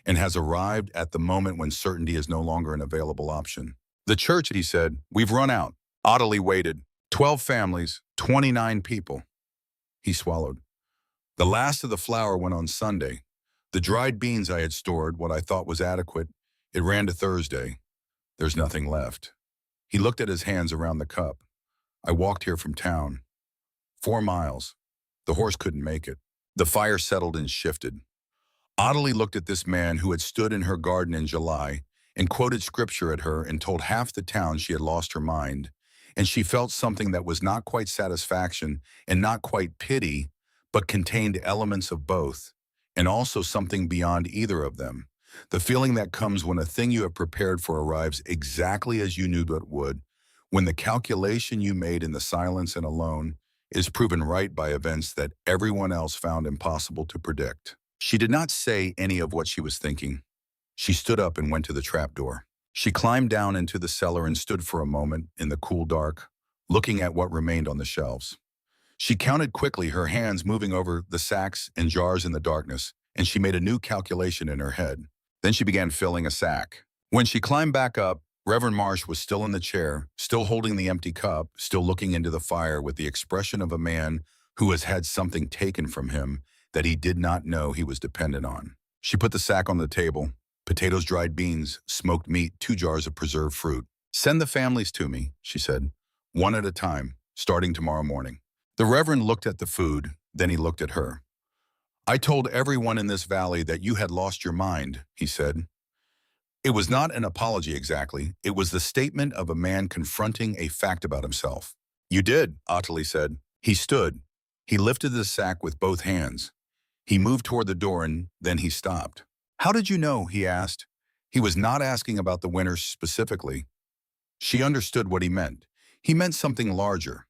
A: and has arrived at the moment when certainty is no longer an available option. The church, he said, we've run out. Audley waited. 12 families, 29 people. He swallowed. The last of the flour went on Sunday. The dried beans I had stored, what I thought was adequate, it ran to Thursday. There's nothing left. He looked at his hands around the cup. I walked here from town. 4 miles. The horse couldn't make it. The fire settled and shifted. Ottilie looked at this man who had stood in her garden in July and quoted scripture at her and told half the town she had lost her mind, and she felt something that was not quite satisfaction and not quite pity, but contained elements of both, and also something beyond either of them. The feeling that comes when a thing you have prepared for arrives exactly as you knew it would, when the calculation you made in the silence and alone is proven right by events that everyone else found impossible to predict. She did not say any of what she was thinking. She stood up and went to the trapdoor. She climbed down into the cellar and stood for a moment in the cool dark, looking at what remained on the shelves. She counted quickly, her hands moving over the sacks and jars in the darkness, and she made a new calculation in her head. Then she began filling a sack. When she climbed back up, Reverend Marsh was still in the chair, still holding the empty cup, still looking into the fire with the expression of a man who has had something taken from him that he did not know he was dependent on. She put the sack on the table, potatoes, dried beans, smoked meat, 2 jars of preserved fruit. "Send the families to me," she said, "one at a time, starting tomorrow morning." The Reverend looked at the food, then he looked at her. "I told everyone in this valley that you had lost your mind," he said. It was not an apology exactly. It was the statement of a man confronting a fact about himself. "You did," Ottilie said. He stood. He lifted the sack with both hands. He moved toward the door and then he stopped. "How did you know?" he asked. He was not asking about the winter specifically. She understood what he meant. He meant something larger.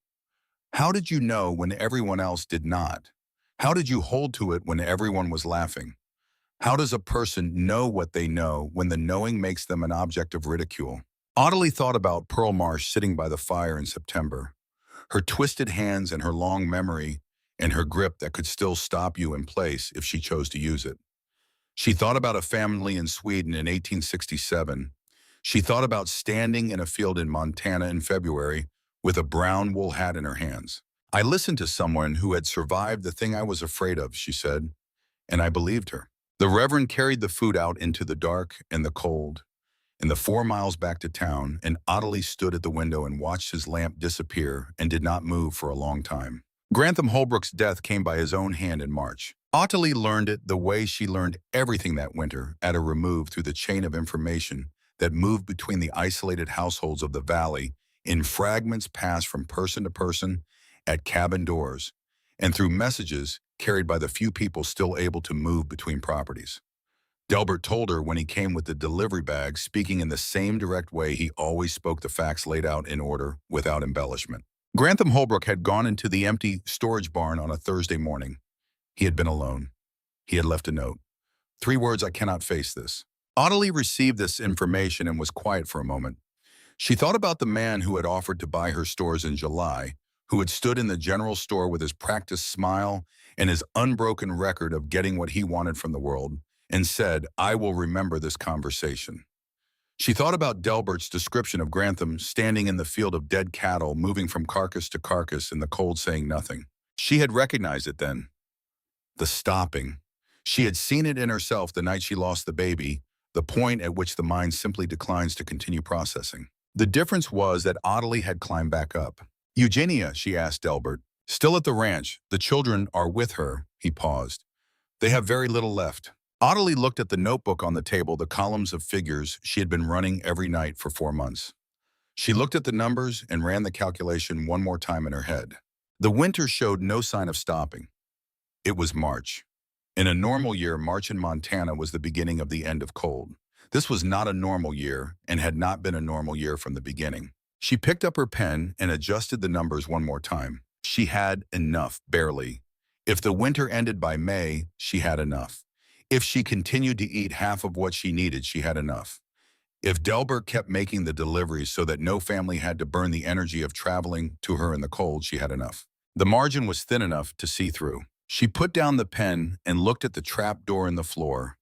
A: "How did you know when everyone else did not? How did you hold to it when everyone was laughing? How does a person know what they know when the knowing makes them an object of ridicule?" Ottilie thought about Pearl Marsh sitting by the fire in September, her twisted hands and her long memory and her grip that could still stop you in place if she chose to use it. She thought about a family in Sweden in 1867. She thought about standing in a field in Montana in February with a brown wool hat in her hands. "I listened to someone who had survived the thing I was afraid of," she said, and I believed her. The Reverend carried the food out into the dark and the cold. In the 4 miles back to town, and Ottilie stood at the window and watched his lamp disappear and did not move for a long time. Grantham Holbrook's death came by his own hand in March. Ottilie learned it the way she learned everything that winter, at a remove through the chain of information that moved between the isolated households of the valley in fragments passed from person to person at cabin doors, and through messages carried by the few people still able to move between properties. Delbert told her when he came with the delivery bag, speaking in the same direct way he always spoke, the facts laid out in order, without embellishment. Grantham Holbrook had gone into the empty storage barn on a Thursday morning. He had been alone. He had left a note. 3 words: "I cannot face this." Ottilie received this information and was quiet for a moment. She thought about the man who had offered to buy her stores in July, who had stood in the general store with his practiced smile and his unbroken record of getting what he wanted from the world, and said, "I will remember this conversation." She thought about Delbert's description of Grantham standing in the field of dead cattle, moving from carcass to carcass in the cold, saying nothing. She had recognized it then. The stopping. She had seen it in herself the night she lost the baby, the point at which the mind simply declines to continue processing. The difference was that Ottilie had climbed back up. "Eugenia," she asked Delbert. "Still at the ranch. The children are with her." He paused. "They have very little left." Ottilie looked at the notebook on the table, the columns of figures she had been running every night for 4 months. She looked at the numbers and ran the calculation one more time in her head. The winter showed no sign of stopping. It was March. In a normal year, March in Montana was the beginning of the end of cold. This was not a normal year and had not been a normal year from the beginning. She picked up her pen and adjusted the numbers one more time. She had enough, barely. If the winter ended by May, she had enough. If she continued to eat half of what she needed, she had enough. If Delbert kept making the deliveries so that no family had to burn the energy of traveling to her in the cold, she had enough. The margin was thin enough to see through. She put down the pen and looked at the trap door in the floor.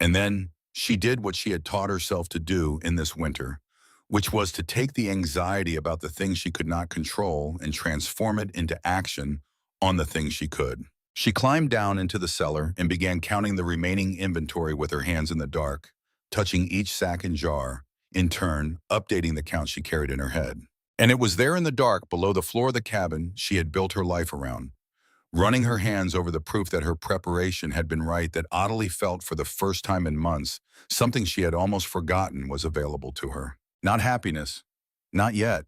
A: And then she did what she had taught herself to do in this winter, which was to take the anxiety about the things she could not control and transform it into action on the things she could. She climbed down into the cellar and began counting the remaining inventory with her hands in the dark, touching each sack and jar, in turn, updating the count she carried in her head. And it was there in the dark, below the floor of the cabin she had built her life around, running her hands over the proof that her preparation had been right, that Ottilie felt for the first time in months something she had almost forgotten was available to her. Not happiness, not yet,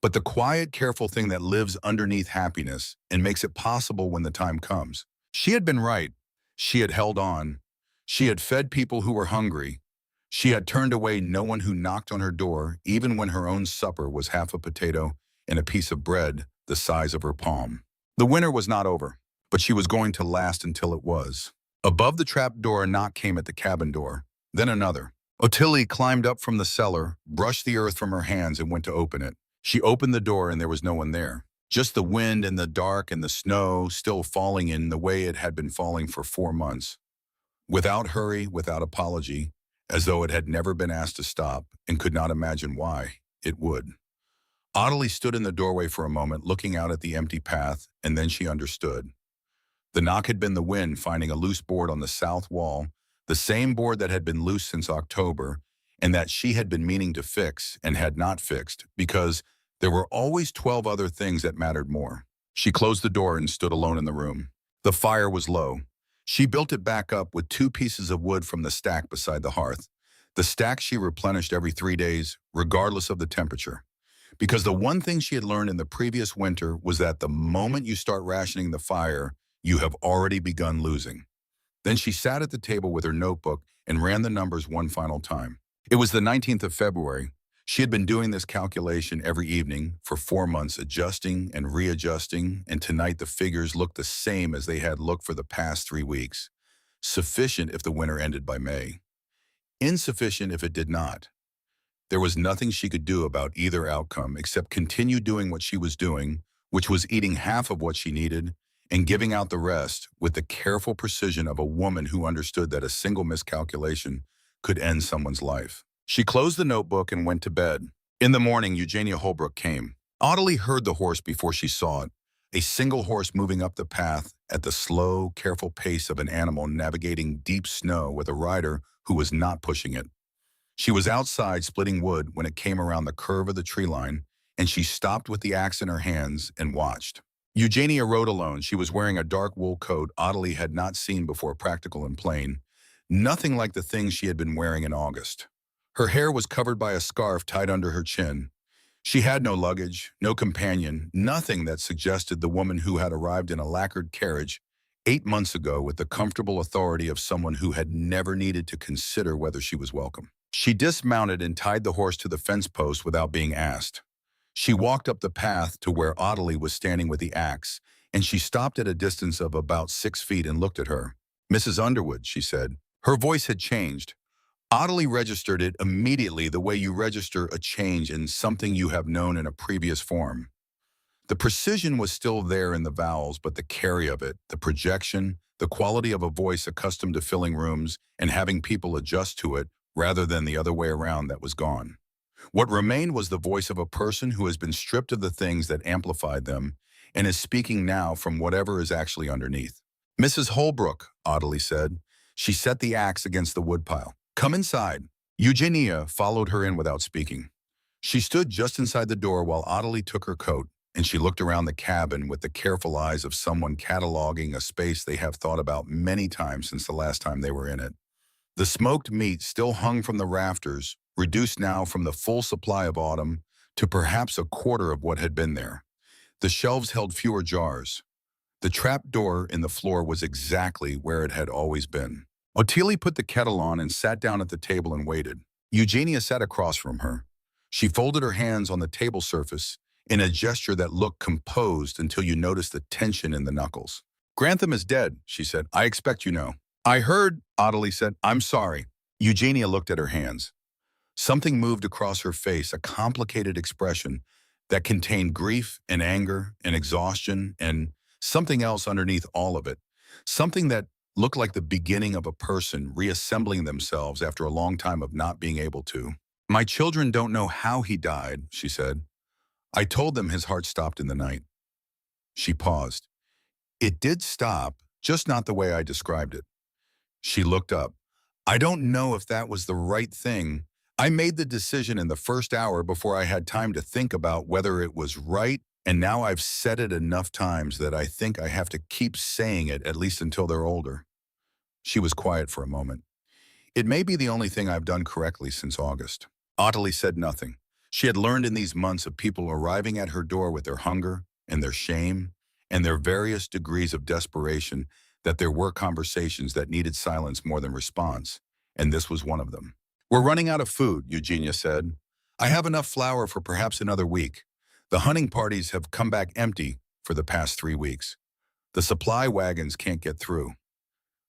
A: but the quiet, careful thing that lives underneath happiness and makes it possible when the time comes. She had been right. She had held on. She had fed people who were hungry. She had turned away no one who knocked on her door, even when her own supper was half a potato and a piece of bread the size of her palm. The winter was not over, but she was going to last until it was. Above the trap door, a knock came at the cabin door, then another. Ottilie climbed up from the cellar, brushed the earth from her hands, and went to open it. She opened the door and there was no one there. Just the wind and the dark and the snow still falling in the way it had been falling for 4 months. Without hurry, without apology, as though it had never been asked to stop and could not imagine why it would. Ottilie stood in the doorway for a moment, looking out at the empty path, and then she understood. The knock had been the wind finding a loose board on the south wall, the same board that had been loose since October, and that she had been meaning to fix and had not fixed, because there were always 12 other things that mattered more. She closed the door and stood alone in the room. The fire was low. She built it back up with 2 pieces of wood from the stack beside the hearth. The stack she replenished every 3 days, regardless of the temperature. Because the one thing she had learned in the previous winter was that the moment you start rationing the fire, you have already begun losing. Then she sat at the table with her notebook and ran the numbers one final time. It was the 19th of February. She had been doing this calculation every evening for 4 months, adjusting and readjusting, and tonight the figures looked the same as they had looked for the past 3 weeks. Sufficient if the winter ended by May. Insufficient if it did not. There was nothing she could do about either outcome except continue doing what she was doing, which was eating half of what she needed and giving out the rest with the careful precision of a woman who understood that a single miscalculation could end someone's life. She closed the notebook and went to bed. In the morning, Eugenia Holbrook came. Ottilie heard the horse before she saw it, a single horse moving up the path at the slow, careful pace of an animal navigating deep snow with a rider who was not pushing it. She was outside splitting wood when it came around the curve of the tree line, and she stopped with the axe in her hands and watched. Eugenia rode alone. She was wearing a dark wool coat Ottilie had not seen before, practical and plain, nothing like the things she had been wearing in August. Her hair was covered by a scarf tied under her chin. She had no luggage, no companion, nothing that suggested the woman who had arrived in a lacquered carriage 8 months ago with the comfortable authority of someone who had never needed to consider whether she was welcome. She dismounted and tied the horse to the fence post without being asked. She walked up the path to where Ottilie was standing with the axe, and she stopped at a distance of about 6 feet and looked at her. "Mrs. Underwood," she said. Her voice had changed. Ottilie registered it immediately, the way you register a change in something you have known in a previous form. The precision was still there in the vowels, but the carry of it, the projection, the quality of a voice accustomed to filling rooms and having people adjust to it, rather than the other way around, that was gone. What remained was the voice of a person who has been stripped of the things that amplified them and is speaking now from whatever is actually underneath. "Mrs. Holbrook," Ottilie said. She set the axe against the woodpile. "Come inside." Eugenia followed her in without speaking. She stood just inside the door while Ottilie took her coat, and she looked around the cabin with the careful eyes of someone cataloging a space they have thought about many times since the last time they were in it. The smoked meat still hung from the rafters, reduced now from the full supply of autumn to perhaps a quarter of what had been there. The shelves held fewer jars. The trap door in the floor was exactly where it had always been. Ottilie put the kettle on and sat down at the table and waited. Eugenia sat across from her. She folded her hands on the table surface in a gesture that looked composed until you noticed the tension in the knuckles. "Grantham is dead," she said. "I expect you know." "I heard," Ottilie said. "I'm sorry." Eugenia looked at her hands. Something moved across her face, a complicated expression that contained grief and anger and exhaustion and something else underneath all of it. Something that looked like the beginning of a person reassembling themselves after a long time of not being able to. My children don't know how he died, she said. I told them his heart stopped in the night. She paused. It did stop, just not the way I described it. She looked up. I don't know if that was the right thing. I made the decision in the first hour before I had time to think about whether it was right, and now I've said it enough times that I think I have to keep saying it at least until they're older. She was quiet for a moment. It may be the only thing I've done correctly since August. Ottilie said nothing. She had learned in these months of people arriving at her door with their hunger and their shame and their various degrees of desperation that there were conversations that needed silence more than response, and this was one of them. We're running out of food, Eugenia said. I have enough flour for perhaps another week. The hunting parties have come back empty for the past 3 weeks. The supply wagons can't get through.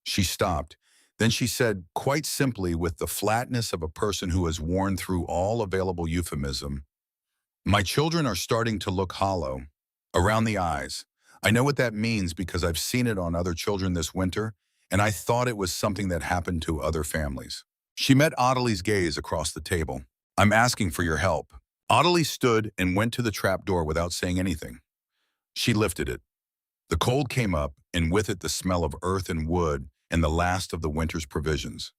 A: She stopped. Then she said, quite simply, with the flatness of a person who has worn through all available euphemism, my children are starting to look hollow, around the eyes. I know what that means because I've seen it on other children this winter, and I thought it was something that happened to other families. She met Ottilie's gaze across the table. I'm asking for your help. Ottilie stood and went to the trap door without saying anything. She lifted it. The cold came up, and with it the smell of earth and wood and the last of the winter's provisions.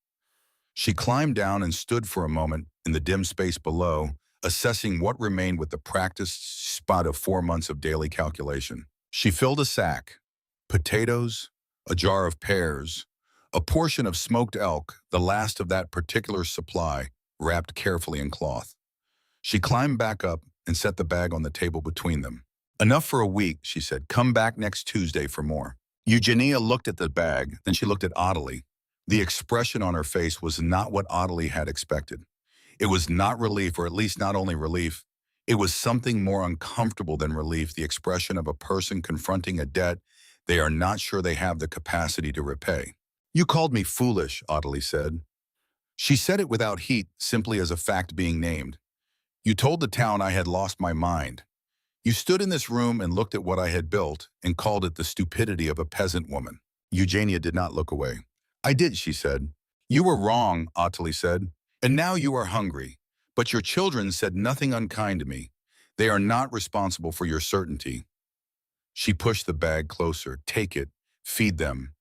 A: She climbed down and stood for a moment in the dim space below, assessing what remained with the practiced spot of 4 months of daily calculation. She filled a sack, potatoes, a jar of pears, a portion of smoked elk, the last of that particular supply, wrapped carefully in cloth. She climbed back up and set the bag on the table between them. Enough for a week, she said. Come back next Tuesday for more. Eugenia looked at the bag, then she looked at Ottilie. The expression on her face was not what Ottilie had expected. It was not relief, or at least not only relief. It was something more uncomfortable than relief, the expression of a person confronting a debt they are not sure they have the capacity to repay. You called me foolish, Ottilie said. She said it without heat, simply as a fact being named. You told the town I had lost my mind. You stood in this room and looked at what I had built and called it the stupidity of a peasant woman. Eugenia did not look away. I did, she said. You were wrong, Ottilie said, and now you are hungry. But your children said nothing unkind to me. They are not responsible for your certainty. She pushed the bag closer. Take it. Feed them.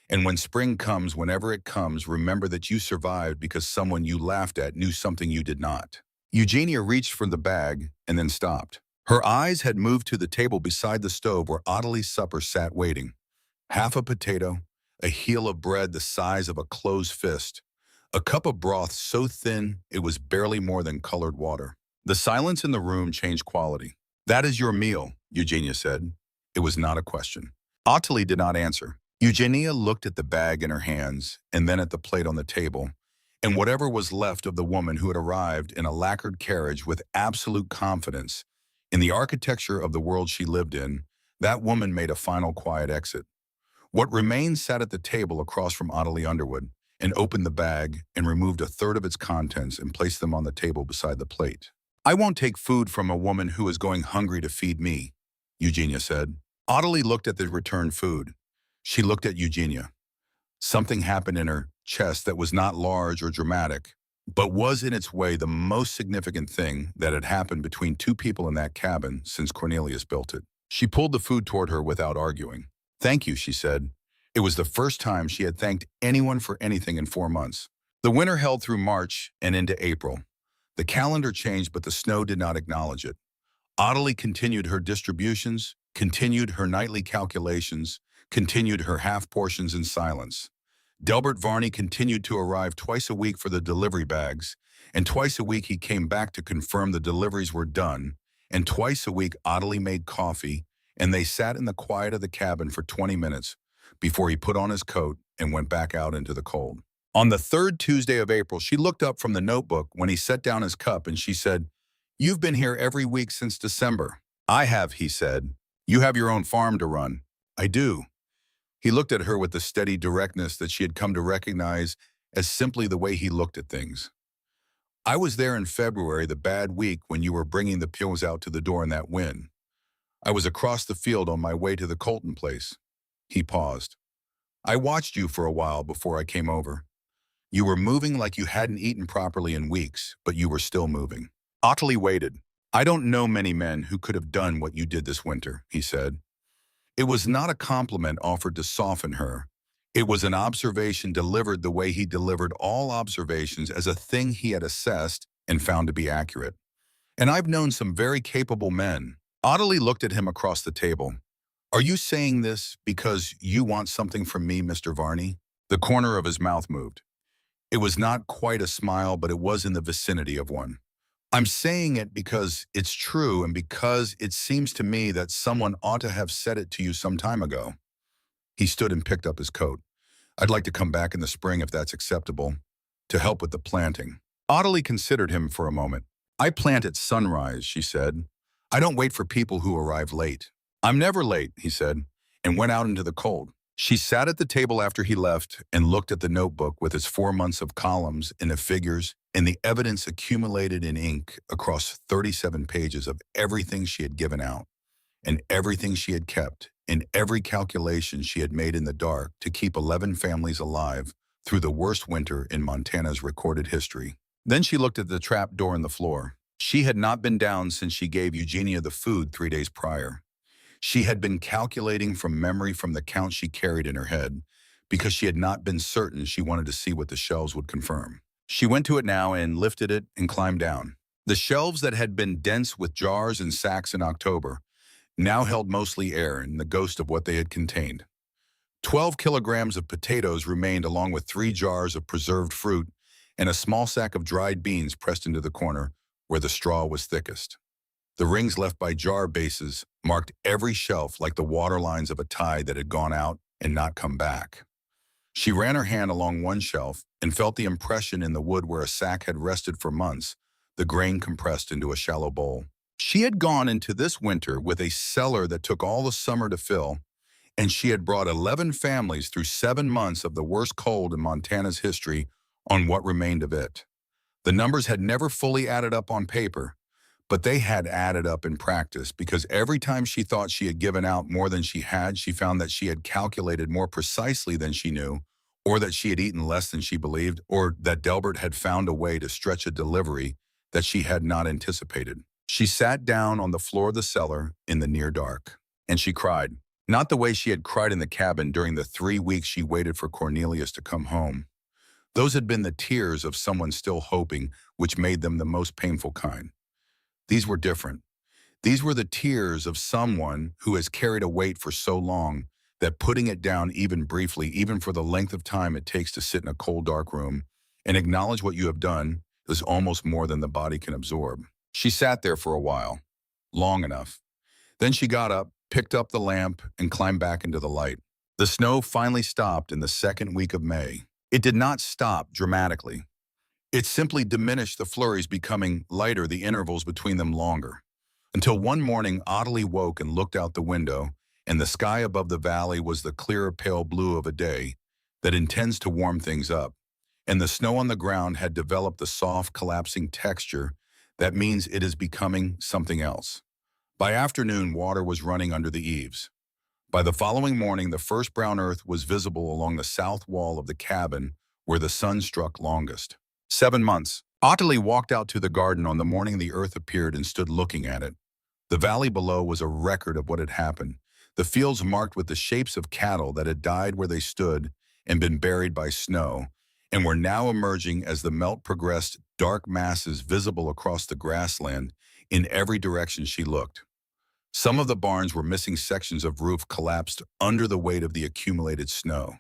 A: And when spring comes, whenever it comes, remember that you survived because someone you laughed at knew something you did not. Eugenia reached for the bag and then stopped. Her eyes had moved to the table beside the stove where Ottilie's supper sat waiting. Half a potato, a heel of bread the size of a closed fist, a cup of broth so thin it was barely more than colored water. The silence in the room changed quality. That is your meal, Eugenia said. It was not a question. Ottilie did not answer. Eugenia looked at the bag in her hands and then at the plate on the table, and whatever was left of the woman who had arrived in a lacquered carriage with absolute confidence in the architecture of the world she lived in. That woman made a final quiet exit. What remained sat at the table across from Ottilie Underwood and opened the bag and removed a third of its contents and placed them on the table beside the plate. I won't take food from a woman who is going hungry to feed me, Eugenia said. Ottilie looked at the returned food. She looked at Eugenia. Something happened in her chest that was not large or dramatic, but was in its way the most significant thing that had happened between two people in that cabin since Cornelius built it. She pulled the food toward her without arguing. Thank you, she said. It was the first time she had thanked anyone for anything in 4 months. The winter held through March and into April. The calendar changed, but the snow did not acknowledge it. Ottilie continued her distributions, continued her nightly calculations, continued her half portions in silence. Delbert Varney continued to arrive twice a week for the delivery bags, and twice a week he came back to confirm the deliveries were done, and twice a week Ottilie made coffee, and they sat in the quiet of the cabin for 20 minutes before he put on his coat and went back out into the cold. On the third Tuesday of April, she looked up from the notebook when he set down his cup and she said, You've been here every week since December. I have, he said. You have your own farm to run. I do. He looked at her with the steady directness that she had come to recognize as simply the way he looked at things. I was there in February, the bad week when you were bringing the pews out to the door in that wind. I was across the field on my way to the Colton place. He paused. I watched you for a while before I came over. You were moving like you hadn't eaten properly in weeks, but you were still moving. Ottilie waited. I don't know many men who could have done what you did this winter, he said. It was not a compliment offered to soften her. It was an observation delivered the way he delivered all observations, as a thing he had assessed and found to be accurate. And I've known some very capable men. Ottilie looked at him across the table. Are you saying this because you want something from me, Mr. Varney? The corner of his mouth moved. It was not quite a smile, but it was in the vicinity of one. I'm saying it because it's true and because it seems to me that someone ought to have said it to you some time ago. He stood and picked up his coat. I'd like to come back in the spring if that's acceptable, to help with the planting. Ottilie considered him for a moment. I plant at sunrise, she said. I don't wait for people who arrive late. I'm never late, he said, and went out into the cold. She sat at the table after he left and looked at the notebook with its 4 months of columns and of figures and the evidence accumulated in ink across 37 pages of everything she had given out and everything she had kept and every calculation she had made in the dark to keep 11 families alive through the worst winter in Montana's recorded history. Then she looked at the trap door in the floor. She had not been down since she gave Eugenia the food 3 days prior. She had been calculating from memory from the count she carried in her head because she had not been certain. She wanted to see what the shelves would confirm. She went to it now and lifted it and climbed down. The shelves that had been dense with jars and sacks in October now held mostly air and the ghost of what they had contained. 12 kilograms of potatoes remained, along with 3 jars of preserved fruit and a small sack of dried beans pressed into the corner where the straw was thickest. The rings left by jar bases marked every shelf like the water lines of a tide that had gone out and not come back. She ran her hand along one shelf and felt the impression in the wood where a sack had rested for months, the grain compressed into a shallow bowl. She had gone into this winter with a cellar that took all the summer to fill, and she had brought 11 families through 7 months of the worst cold in Montana's history on what remained of it. The numbers had never fully added up on paper, but they had added up in practice, because every time she thought she had given out more than she had, she found that she had calculated more precisely than she knew, or that she had eaten less than she believed, or that Delbert had found a way to stretch a delivery that she had not anticipated. She sat down on the floor of the cellar in the near dark, and she cried. Not the way she had cried in the cabin during the 3 weeks she waited for Cornelius to come home. Those had been the tears of someone still hoping, which made them the most painful kind. These were different. These were the tears of someone who has carried a weight for so long that putting it down even briefly, even for the length of time it takes to sit in a cold, dark room and acknowledge what you have done, is almost more than the body can absorb. She sat there for a while, long enough. Then she got up, picked up the lamp, and climbed back into the light. The snow finally stopped in the second week of May. It did not stop dramatically. It simply diminished, the flurries becoming lighter, the intervals between them longer, until one morning Ottilie woke and looked out the window, and the sky above the valley was the clear, pale blue of a day that intends to warm things up, and the snow on the ground had developed the soft, collapsing texture that means it is becoming something else. By afternoon, water was running under the eaves. By the following morning, the first brown earth was visible along the south wall of the cabin where the sun struck longest. 7 months. Ottilie walked out to the garden on the morning the earth appeared and stood looking at it. The valley below was a record of what had happened, the fields marked with the shapes of cattle that had died where they stood and been buried by snow, and were now emerging as the melt progressed, dark masses visible across the grassland in every direction she looked. Some of the barns were missing sections of roof collapsed under the weight of the accumulated snow.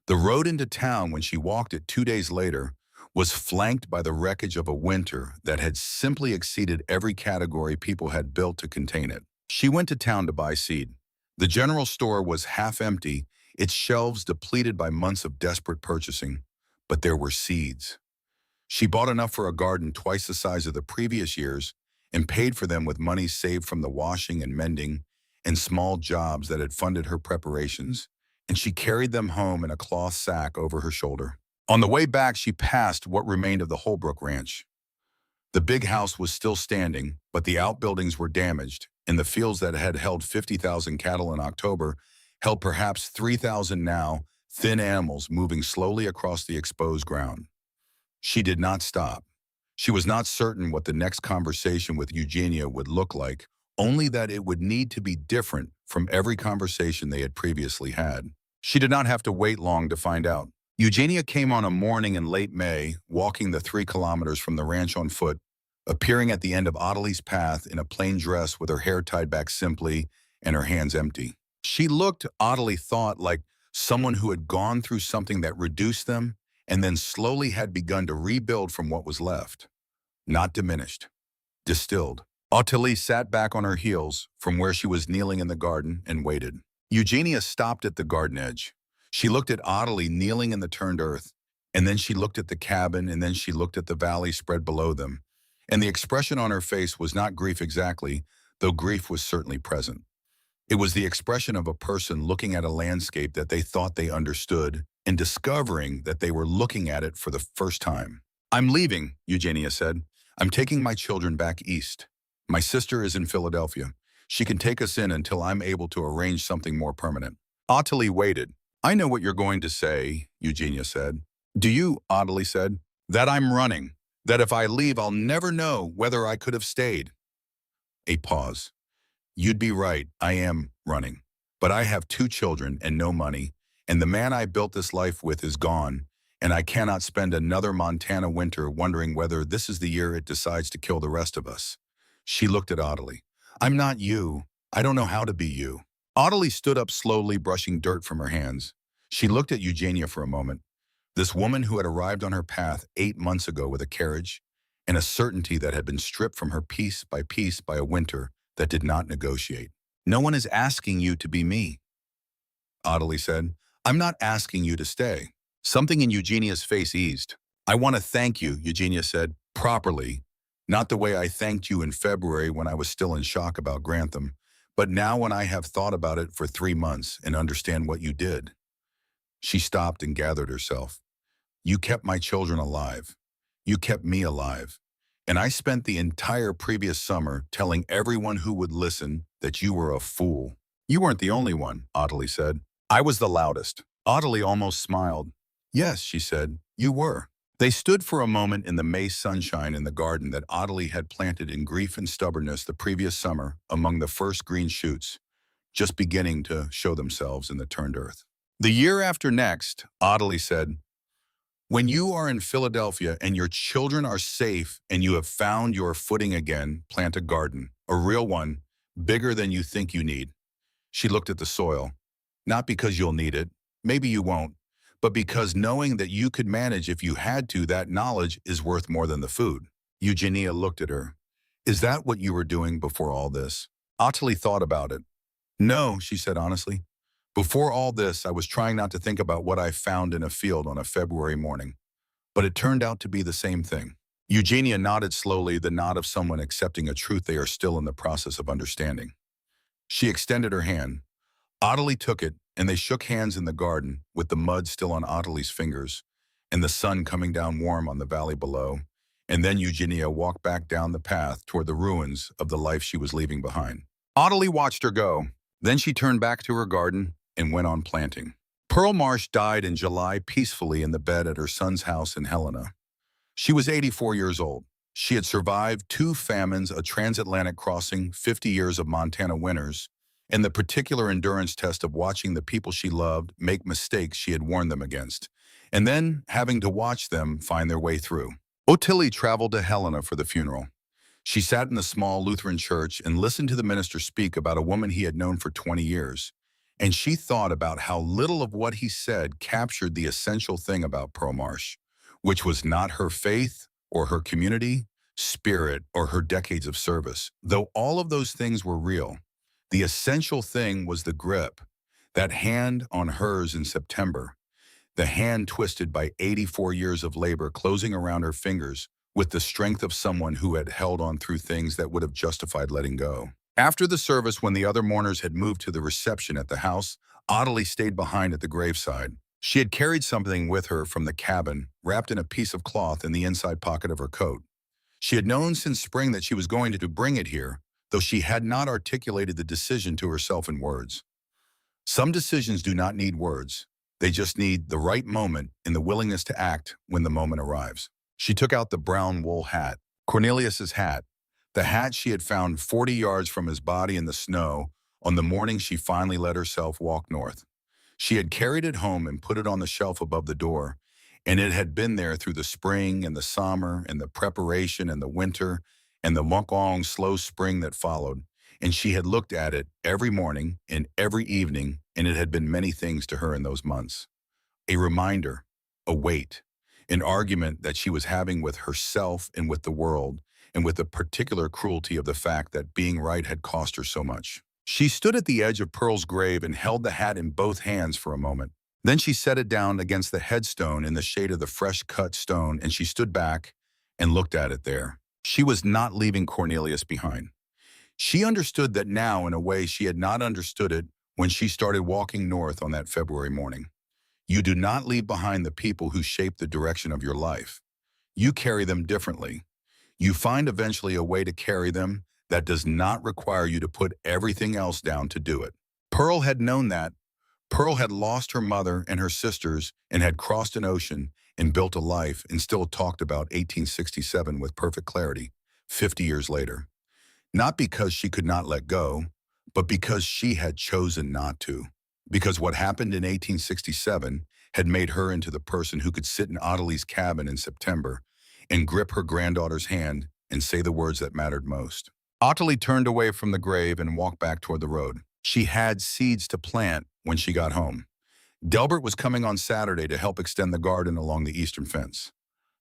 A: The road into town, when she walked it 2 days later, was flanked by the wreckage of a winter that had simply exceeded every category people had built to contain it. She went to town to buy seed. The general store was half empty, its shelves depleted by months of desperate purchasing, but there were seeds. She bought enough for a garden twice the size of the previous years and paid for them with money saved from the washing and mending and small jobs that had funded her preparations, and she carried them home in a cloth sack over her shoulder. On the way back, she passed what remained of the Holbrook Ranch. The big house was still standing, but the outbuildings were damaged, and the fields that had held 50,000 cattle in October held perhaps 3,000 now, thin animals moving slowly across the exposed ground. She did not stop. She was not certain what the next conversation with Eugenia would look like, only that it would need to be different from every conversation they had previously had. She did not have to wait long to find out. Eugenia came on a morning in late May, walking the 3 kilometers from the ranch on foot, appearing at the end of Audley's path in a plain dress with her hair tied back simply and her hands empty. She looked, Audley thought, like someone who had gone through something that reduced them and then slowly had begun to rebuild from what was left. Not diminished, distilled. Audley sat back on her heels from where she was kneeling in the garden and waited. Eugenia stopped at the garden edge. She looked at Audley kneeling in the turned earth, and then she looked at the cabin, and then she looked at the valley spread below them. And the expression on her face was not grief exactly, though grief was certainly present. It was the expression of a person looking at a landscape that they thought they understood and discovering that they were looking at it for the first time. "I'm leaving," Eugenia said. "I'm taking my children back east. My sister is in Philadelphia. She can take us in until I'm able to arrange something more permanent." Audley waited. "I know what you're going to say," Eugenia said. "Do you?" Audley said. "That I'm running. That if I leave, I'll never know whether I could have stayed." A pause. "You'd be right, I am running. But I have 2 children and no money, and the man I built this life with is gone, and I cannot spend another Montana winter wondering whether this is the year it decides to kill the rest of us." She looked at Audley. "I'm not you. I don't know how to be you." Audley stood up slowly, brushing dirt from her hands. She looked at Eugenia for a moment, this woman who had arrived on her path 8 months ago with a carriage and a certainty that had been stripped from her piece by a winter that did not negotiate. "No one is asking you to be me," Audley said. "I'm not asking you to stay." Something in Eugenia's face eased. "I want to thank you," Eugenia said, "properly. Not the way I thanked you in February when I was still in shock about Grantham, but now when I have thought about it for 3 months and understand what you did." She stopped and gathered herself. "You kept my children alive. You kept me alive. And I spent the entire previous summer telling everyone who would listen that you were a fool." "You weren't the only one," Audley said. "I was the loudest." Audley almost smiled. "Yes," she said, "you were." They stood for a moment in the May sunshine in the garden that Audley had planted in grief and stubbornness the previous summer among the first green shoots, just beginning to show themselves in the turned earth. "The year after next," Audley said, "when you are in Philadelphia and your children are safe and you have found your footing again, plant a garden, a real one, bigger than you think you need." She looked at the soil. "Not because you'll need it, maybe you won't, but because knowing that you could manage if you had to, that knowledge is worth more than the food." Eugenia looked at her. "Is that what you were doing before all this?" Audley thought about it. "No," she said honestly. "Before all this, I was trying not to think about what I found in a field on a February morning. But it turned out to be the same thing." Eugenia nodded slowly, the nod of someone accepting a truth they are still in the process of understanding. She extended her hand. Audley took it, and they shook hands in the garden, with the mud still on Audley's fingers, and the sun coming down warm on the valley below. And then Eugenia walked back down the path toward the ruins of the life she was leaving behind. Audley watched her go. Then she turned back to her garden and went on planting. Pearl Marsh died in July peacefully in the bed at her son's house in Helena. She was 84 years old. She had survived 2 famines, a transatlantic crossing, 50 years of Montana winters, and the particular endurance test of watching the people she loved make mistakes she had warned them against, and then having to watch them find their way through. Audley traveled to Helena for the funeral. She sat in the small Lutheran church and listened to the minister speak about a woman he had known for 20 years. And she thought about how little of what he said captured the essential thing about Pearl Marsh, which was not her faith or her community, spirit, or her decades of service. Though all of those things were real, the essential thing was the grip, that hand on hers in September, the hand twisted by 84 years of labor closing around her fingers with the strength of someone who had held on through things that would have justified letting go. After the service, when the other mourners had moved to the reception at the house, Audley stayed behind at the graveside. She had carried something with her from the cabin, wrapped in a piece of cloth in the inside pocket of her coat. She had known since spring that she was going to bring it here, though she had not articulated the decision to herself in words. Some decisions do not need words. They just need the right moment and the willingness to act when the moment arrives. She took out the brown wool hat, Cornelius's hat, the hat she had found 40 yards from his body in the snow on the morning she finally let herself walk north. She had carried it home and put it on the shelf above the door, and it had been there through the spring and the summer and the preparation and the winter and the long, slow spring that followed. And she had looked at it every morning and every evening, and it had been many things to her in those months. A reminder, a weight, an argument that she was having with herself and with the world, and with the particular cruelty of the fact that being right had cost her so much. She stood at the edge of Pearl's grave and held the hat in both hands for a moment. Then she set it down against the headstone in the shade of the fresh-cut stone, and she stood back and looked at it there. She was not leaving Cornelius behind. She understood that now in a way she had not understood it when she started walking north on that February morning. You do not leave behind the people who shape the direction of your life. You carry them differently. You find eventually a way to carry them that does not require you to put everything else down to do it. Pearl had known that. Pearl had lost her mother and her sisters and had crossed an ocean and built a life and still talked about 1867 with perfect clarity, 50 years later. Not because she could not let go, but because she had chosen not to. Because what happened in 1867 had made her into the person who could sit in Adelie's cabin in September and grip her granddaughter's hand and say the words that mattered most. Ottilie turned away from the grave and walked back toward the road. She had seeds to plant when she got home. Delbert was coming on Saturday to help extend the garden along the eastern fence.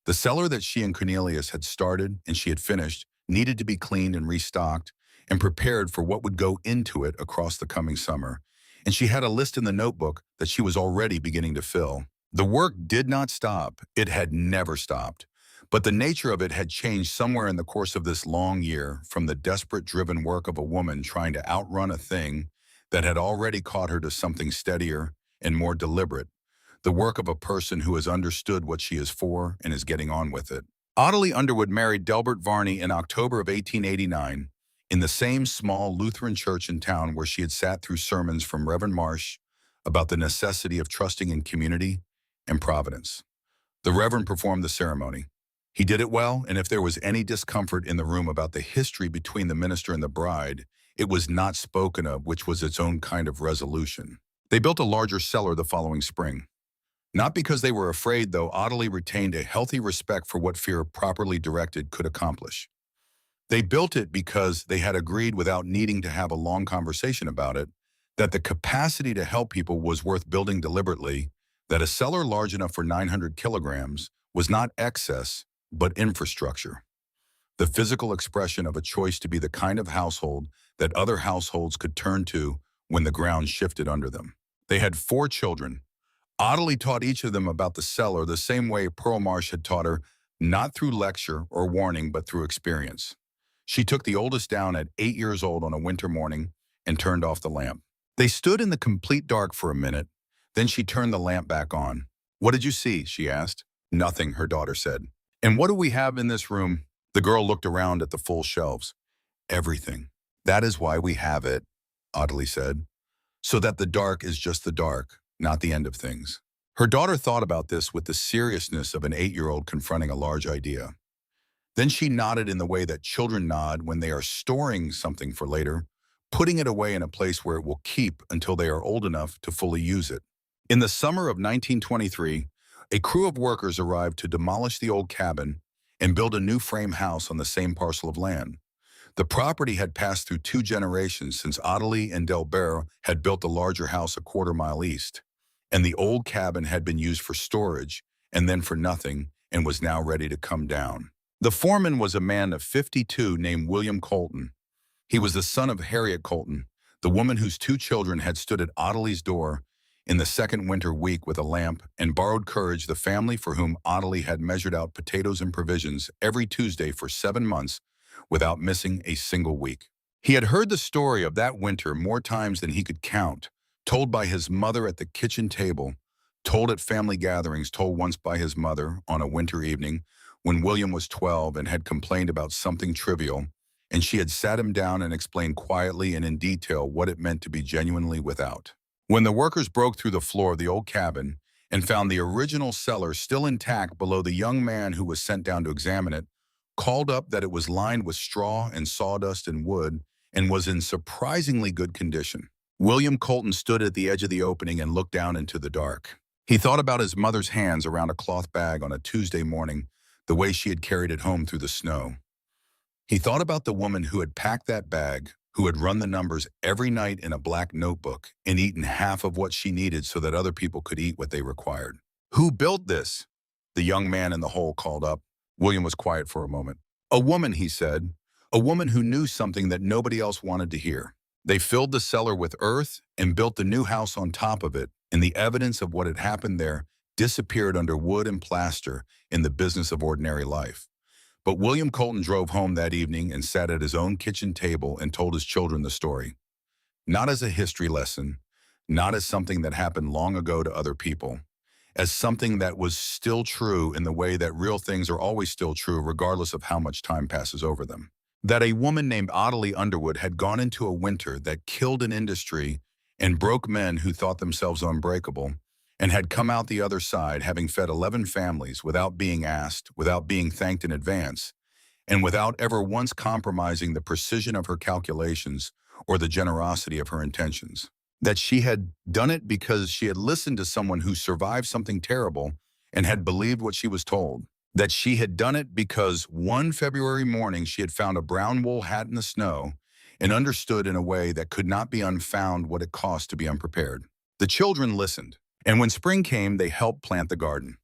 A: The cellar that she and Cornelius had started and she had finished needed to be cleaned and restocked and prepared for what would go into it across the coming summer, and she had a list in the notebook that she was already beginning to fill. The work did not stop. It had never stopped. But the nature of it had changed somewhere in the course of this long year, from the desperate driven work of a woman trying to outrun a thing that had already caught her to something steadier and more deliberate, the work of a person who has understood what she is for and is getting on with it. Ottilie Underwood married Delbert Varney in October of 1889 in the same small Lutheran church in town where she had sat through sermons from Reverend Marsh about the necessity of trusting in community and providence. The Reverend performed the ceremony. He did it well, and if there was any discomfort in the room about the history between the minister and the bride, it was not spoken of, which was its own kind of resolution. They built a larger cellar the following spring. Not because they were afraid, though Ottilie retained a healthy respect for what fear properly directed could accomplish. They built it because they had agreed, without needing to have a long conversation about it, that the capacity to help people was worth building deliberately, that a cellar large enough for 900 kilograms was not excess, but infrastructure. The physical expression of a choice to be the kind of household that other households could turn to when the ground shifted under them. They had 4 children. Ottilie taught each of them about the cellar the same way Pearl Marsh had taught her, not through lecture or warning, but through experience. She took the oldest down at 8 years old on a winter morning and turned off the lamp. They stood in the complete dark for a minute. Then she turned the lamp back on. "What did you see?" she asked. "Nothing," her daughter said. "And what do we have in this room?" The girl looked around at the full shelves. "Everything. That is why we have it," Ottilie said. "So that the dark is just the dark, not the end of things." Her daughter thought about this with the seriousness of an 8-year-old confronting a large idea. Then she nodded in the way that children nod when they are storing something for later, putting it away in a place where it will keep until they are old enough to fully use it. In the summer of 1923, a crew of workers arrived to demolish the old cabin and build a new frame house on the same parcel of land. The property had passed through 2 generations since Ottilie and Delbert had built the larger house a quarter-mile east, and the old cabin had been used for storage and then for nothing and was now ready to come down. The foreman was a man of 52 named William Colton. He was the son of Harriet Colton, the woman whose 2 children had stood at Ottilie's door in the second winter week with a lamp and borrowed courage, the family for whom Ottilie had measured out potatoes and provisions every Tuesday for 7 months without missing a single week. He had heard the story of that winter more times than he could count, told by his mother at the kitchen table, told at family gatherings, told once by his mother on a winter evening when William was 12 and had complained about something trivial, and she had sat him down and explained quietly and in detail what it meant to be genuinely without. When the workers broke through the floor of the old cabin and found the original cellar still intact below, the young man who was sent down to examine it called up that it was lined with straw and sawdust and wood and was in surprisingly good condition. William Colton stood at the edge of the opening and looked down into the dark. He thought about his mother's hands around a cloth bag on a Tuesday morning, the way she had carried it home through the snow. He thought about the woman who had packed that bag, who had run the numbers every night in a black notebook and eaten half of what she needed so that other people could eat what they required. "Who built this?" the young man in the hole called up. William was quiet for a moment. "A woman," he said. "A woman who knew something that nobody else wanted to hear. They filled the cellar with earth and built the new house on top of it, and the evidence of what had happened there disappeared under wood and plaster in the business of ordinary life." But William Colton drove home that evening and sat at his own kitchen table and told his children the story. Not as a history lesson, not as something that happened long ago to other people, as something that was still true in the way that real things are always still true regardless of how much time passes over them. That a woman named Audley Underwood had gone into a winter that killed an industry and broke men who thought themselves unbreakable, and had come out the other side having fed 11 families without being asked, without being thanked in advance, and without ever once compromising the precision of her calculations or the generosity of her intentions. That she had done it because she had listened to someone who survived something terrible and had believed what she was told. That she had done it because one February morning she had found a brown wool hat in the snow and understood in a way that could not be unfound what it cost to be unprepared. The children listened, and when spring came, they helped plant the garden.